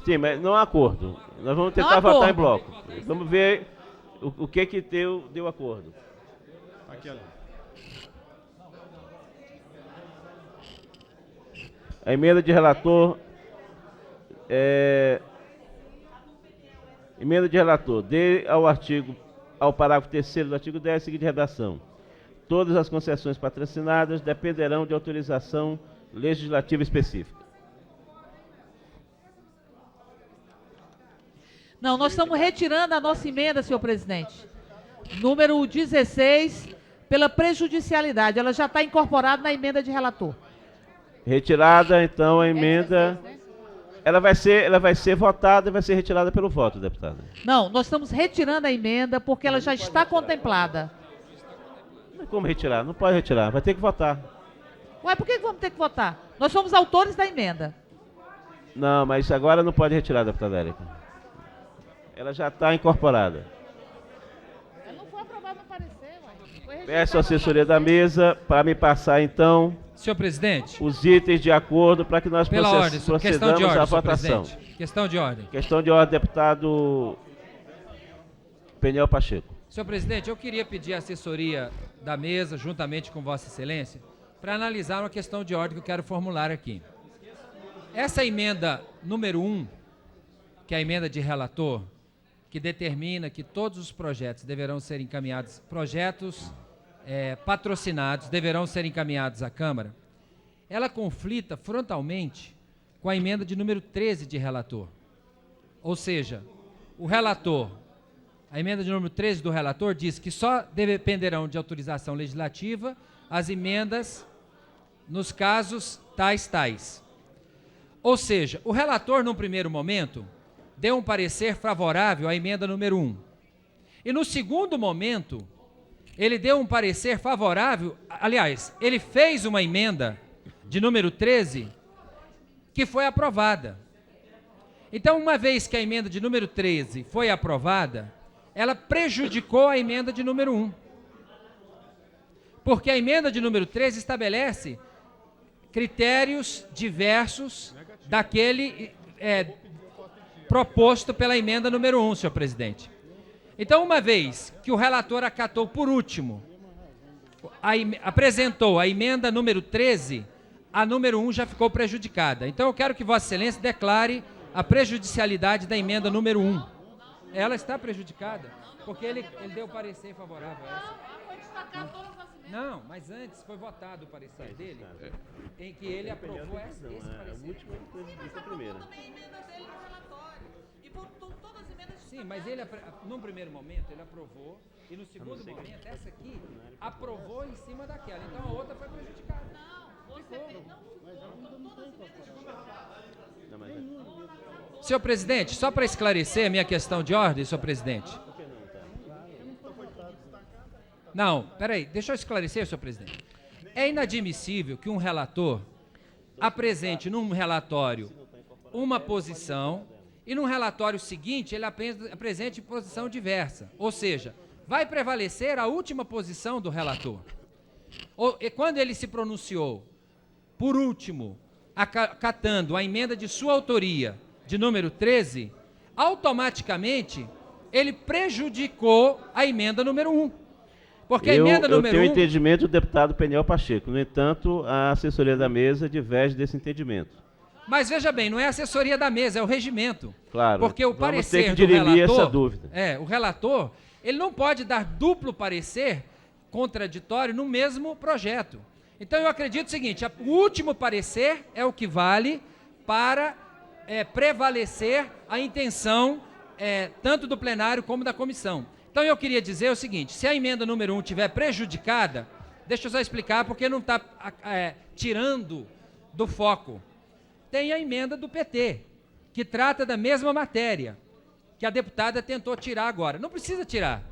Sim, mas não há acordo. Nós vamos tentar votar em bloco. Vamos ver o que deu acordo. Aqui, olha. A emenda de relator emenda de relator. Dê ao parágrafo 3º do artigo 10 a seguinte redação. Todas as concessões patrocinadas dependerão de autorização legislativa específica. Não, nós estamos retirando a nossa emenda, senhor presidente. Número 16, pela prejudicialidade. Ela já está incorporada na emenda de relator. Retirada, então, a emenda... Ela vai ser votada e vai ser retirada pelo voto, deputada. Não, nós estamos retirando a emenda porque ela já está contemplada. Como retirar? Não pode retirar, vai ter que votar. Ué, por que vamos ter que votar? Nós somos autores da emenda. Não, mas agora não pode retirar, deputada Érica. Ela já está incorporada. Ela não foi aprovada no parecer, ué. Peço a assessoria da mesa para me passar, então... Senhor presidente. Os itens de acordo para que nós procedamos à votação. Questão de ordem. Questão de ordem, deputado Peniel Pacheco. Senhor presidente, eu queria pedir a assessoria da mesa, juntamente com Vossa Excelência, para analisar uma questão de ordem que eu quero formular aqui. Essa emenda número 1, que é a emenda de relator, que determina que todos os projetos deverão ser encaminhados, patrocinados deverão ser encaminhados à Câmara, ela conflita frontalmente com a emenda de número 13 de relator. Ou seja, a emenda de número 13 do relator diz que só dependerão de autorização legislativa as emendas nos casos tais. Ou seja, o relator, num primeiro momento, deu um parecer favorável à emenda número 1. E no segundo momento, ele deu um parecer favorável, aliás, ele fez uma emenda de número 13 que foi aprovada. Então, uma vez que a emenda de número 13 foi aprovada, ela prejudicou a emenda de número 1. Porque a emenda de número 13 estabelece critérios diversos daquele proposto pela emenda número 1, senhor presidente. Então, uma vez que o relator acatou por último, apresentou a emenda número 13, a número 1 já ficou prejudicada. Então, eu quero que Vossa Excelência declare a prejudicialidade da emenda número 1. Ela está prejudicada, porque ele deu parecer favorável a essa. Não, mas antes foi votado o parecer dele, em que ele aprovou esse parecer. O último foi a primeira. Sim, mas ele, num primeiro momento, ele aprovou, e no segundo momento, essa aqui aprovou em cima daquela. Então a outra foi prejudicada. Não, você não. Senhor presidente, só para esclarecer a minha questão de ordem, senhor presidente. Não, peraí, deixa eu esclarecer, senhor presidente. É inadmissível que um relator apresente num relatório uma posição e num relatório seguinte ele apresente posição diversa. Ou seja, vai prevalecer a última posição do relator. E quando ele se pronunciou, por último, acatando a emenda de sua autoria, de número 13, automaticamente ele prejudicou a emenda número 1. Porque a emenda número 1... Eu tenho entendimento do deputado Peniel Pacheco. No entanto, a assessoria da mesa diverge desse entendimento. Mas veja bem, não é a assessoria da mesa, é o regimento. Claro. Porque o parecer ter que dirimir do relator... essa dúvida. O relator, ele não pode dar duplo parecer contraditório no mesmo projeto. Então eu acredito o seguinte, o último parecer é o que vale para prevalecer a intenção tanto do plenário como da comissão. Então eu queria dizer o seguinte, se a emenda número 1 estiver prejudicada, deixa eu só explicar porque não está tirando do foco. Tem a emenda do PT, que trata da mesma matéria, que a deputada tentou tirar agora. Não precisa tirar,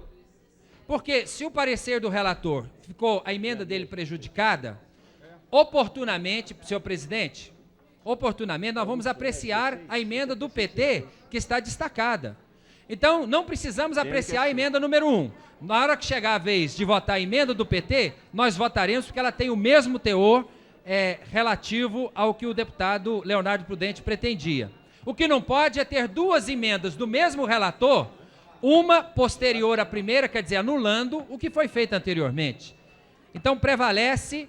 Porque se o parecer do relator ficou a emenda dele prejudicada, oportunamente, senhor presidente, oportunamente nós vamos apreciar a emenda do PT que está destacada. Então, não precisamos apreciar a emenda número 1. Na hora que chegar a vez de votar a emenda do PT, nós votaremos porque ela tem o mesmo teor relativo ao que o deputado Leonardo Prudente pretendia. O que não pode é ter duas emendas do mesmo relator, uma posterior à primeira, quer dizer, anulando o que foi feito anteriormente. Então, prevalece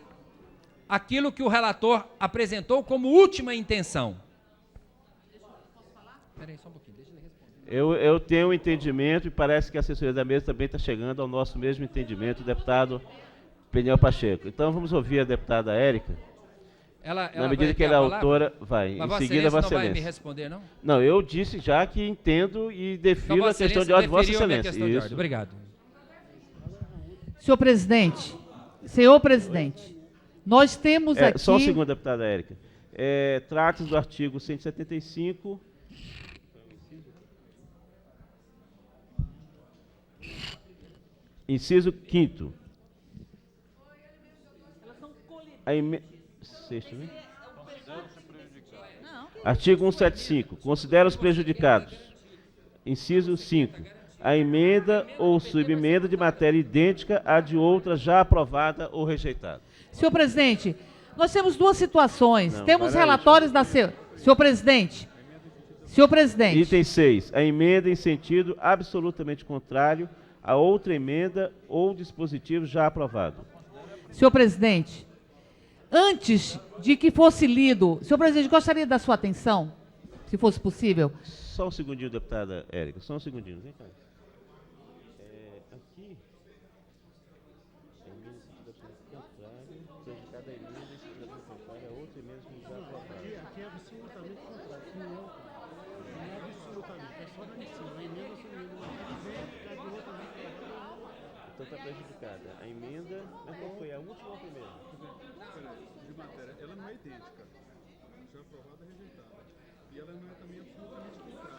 aquilo que o relator apresentou como última intenção. Espera aí só um pouquinho, deixa ele responder. Eu tenho um entendimento e parece que a assessoria da mesa também está chegando ao nosso mesmo entendimento, deputado Peniel Pacheco. Então vamos ouvir a deputada Érica. Na medida que ela é autora, vai. Mas em seguida, Vossa não vai me Excelência. responder, não? Não, eu disse já que entendo e defiro Então, a questão de ordem de Vossa Excelência. Isso. Obrigado. Senhor presidente, nós temos aqui... Só um segundo, deputada Érica. Trata-se do artigo 175... Inciso 5º. Sexto, né? Artigo 175. Considera os prejudicados. Inciso 5. A emenda ou subemenda de matéria idêntica à de outra já aprovada ou rejeitada. Senhor presidente, nós temos duas situações. Não, temos relatórios da... Senhor presidente. Item 6. A emenda em sentido absolutamente contrário a outra emenda ou dispositivo já aprovado. Senhor presidente, antes de que fosse lido, senhor presidente, gostaria da sua atenção, se fosse possível. Só um segundinho, deputada Érica, só um segundinho. Vem cá. Aqui, a emenda em sentido absolutamente contrário, prejudicada a emenda em sentido absolutamente contrário a outra emenda já aprovada. Aqui é absolutamente contrário. Não é absolutamente, é só na licença. A emenda Então está prejudicada a emenda, mas qual foi a última ou a primeira? De matéria, ela não é idêntica. Já aprovada e rejeitada. E ela não é também absolutamente contrária.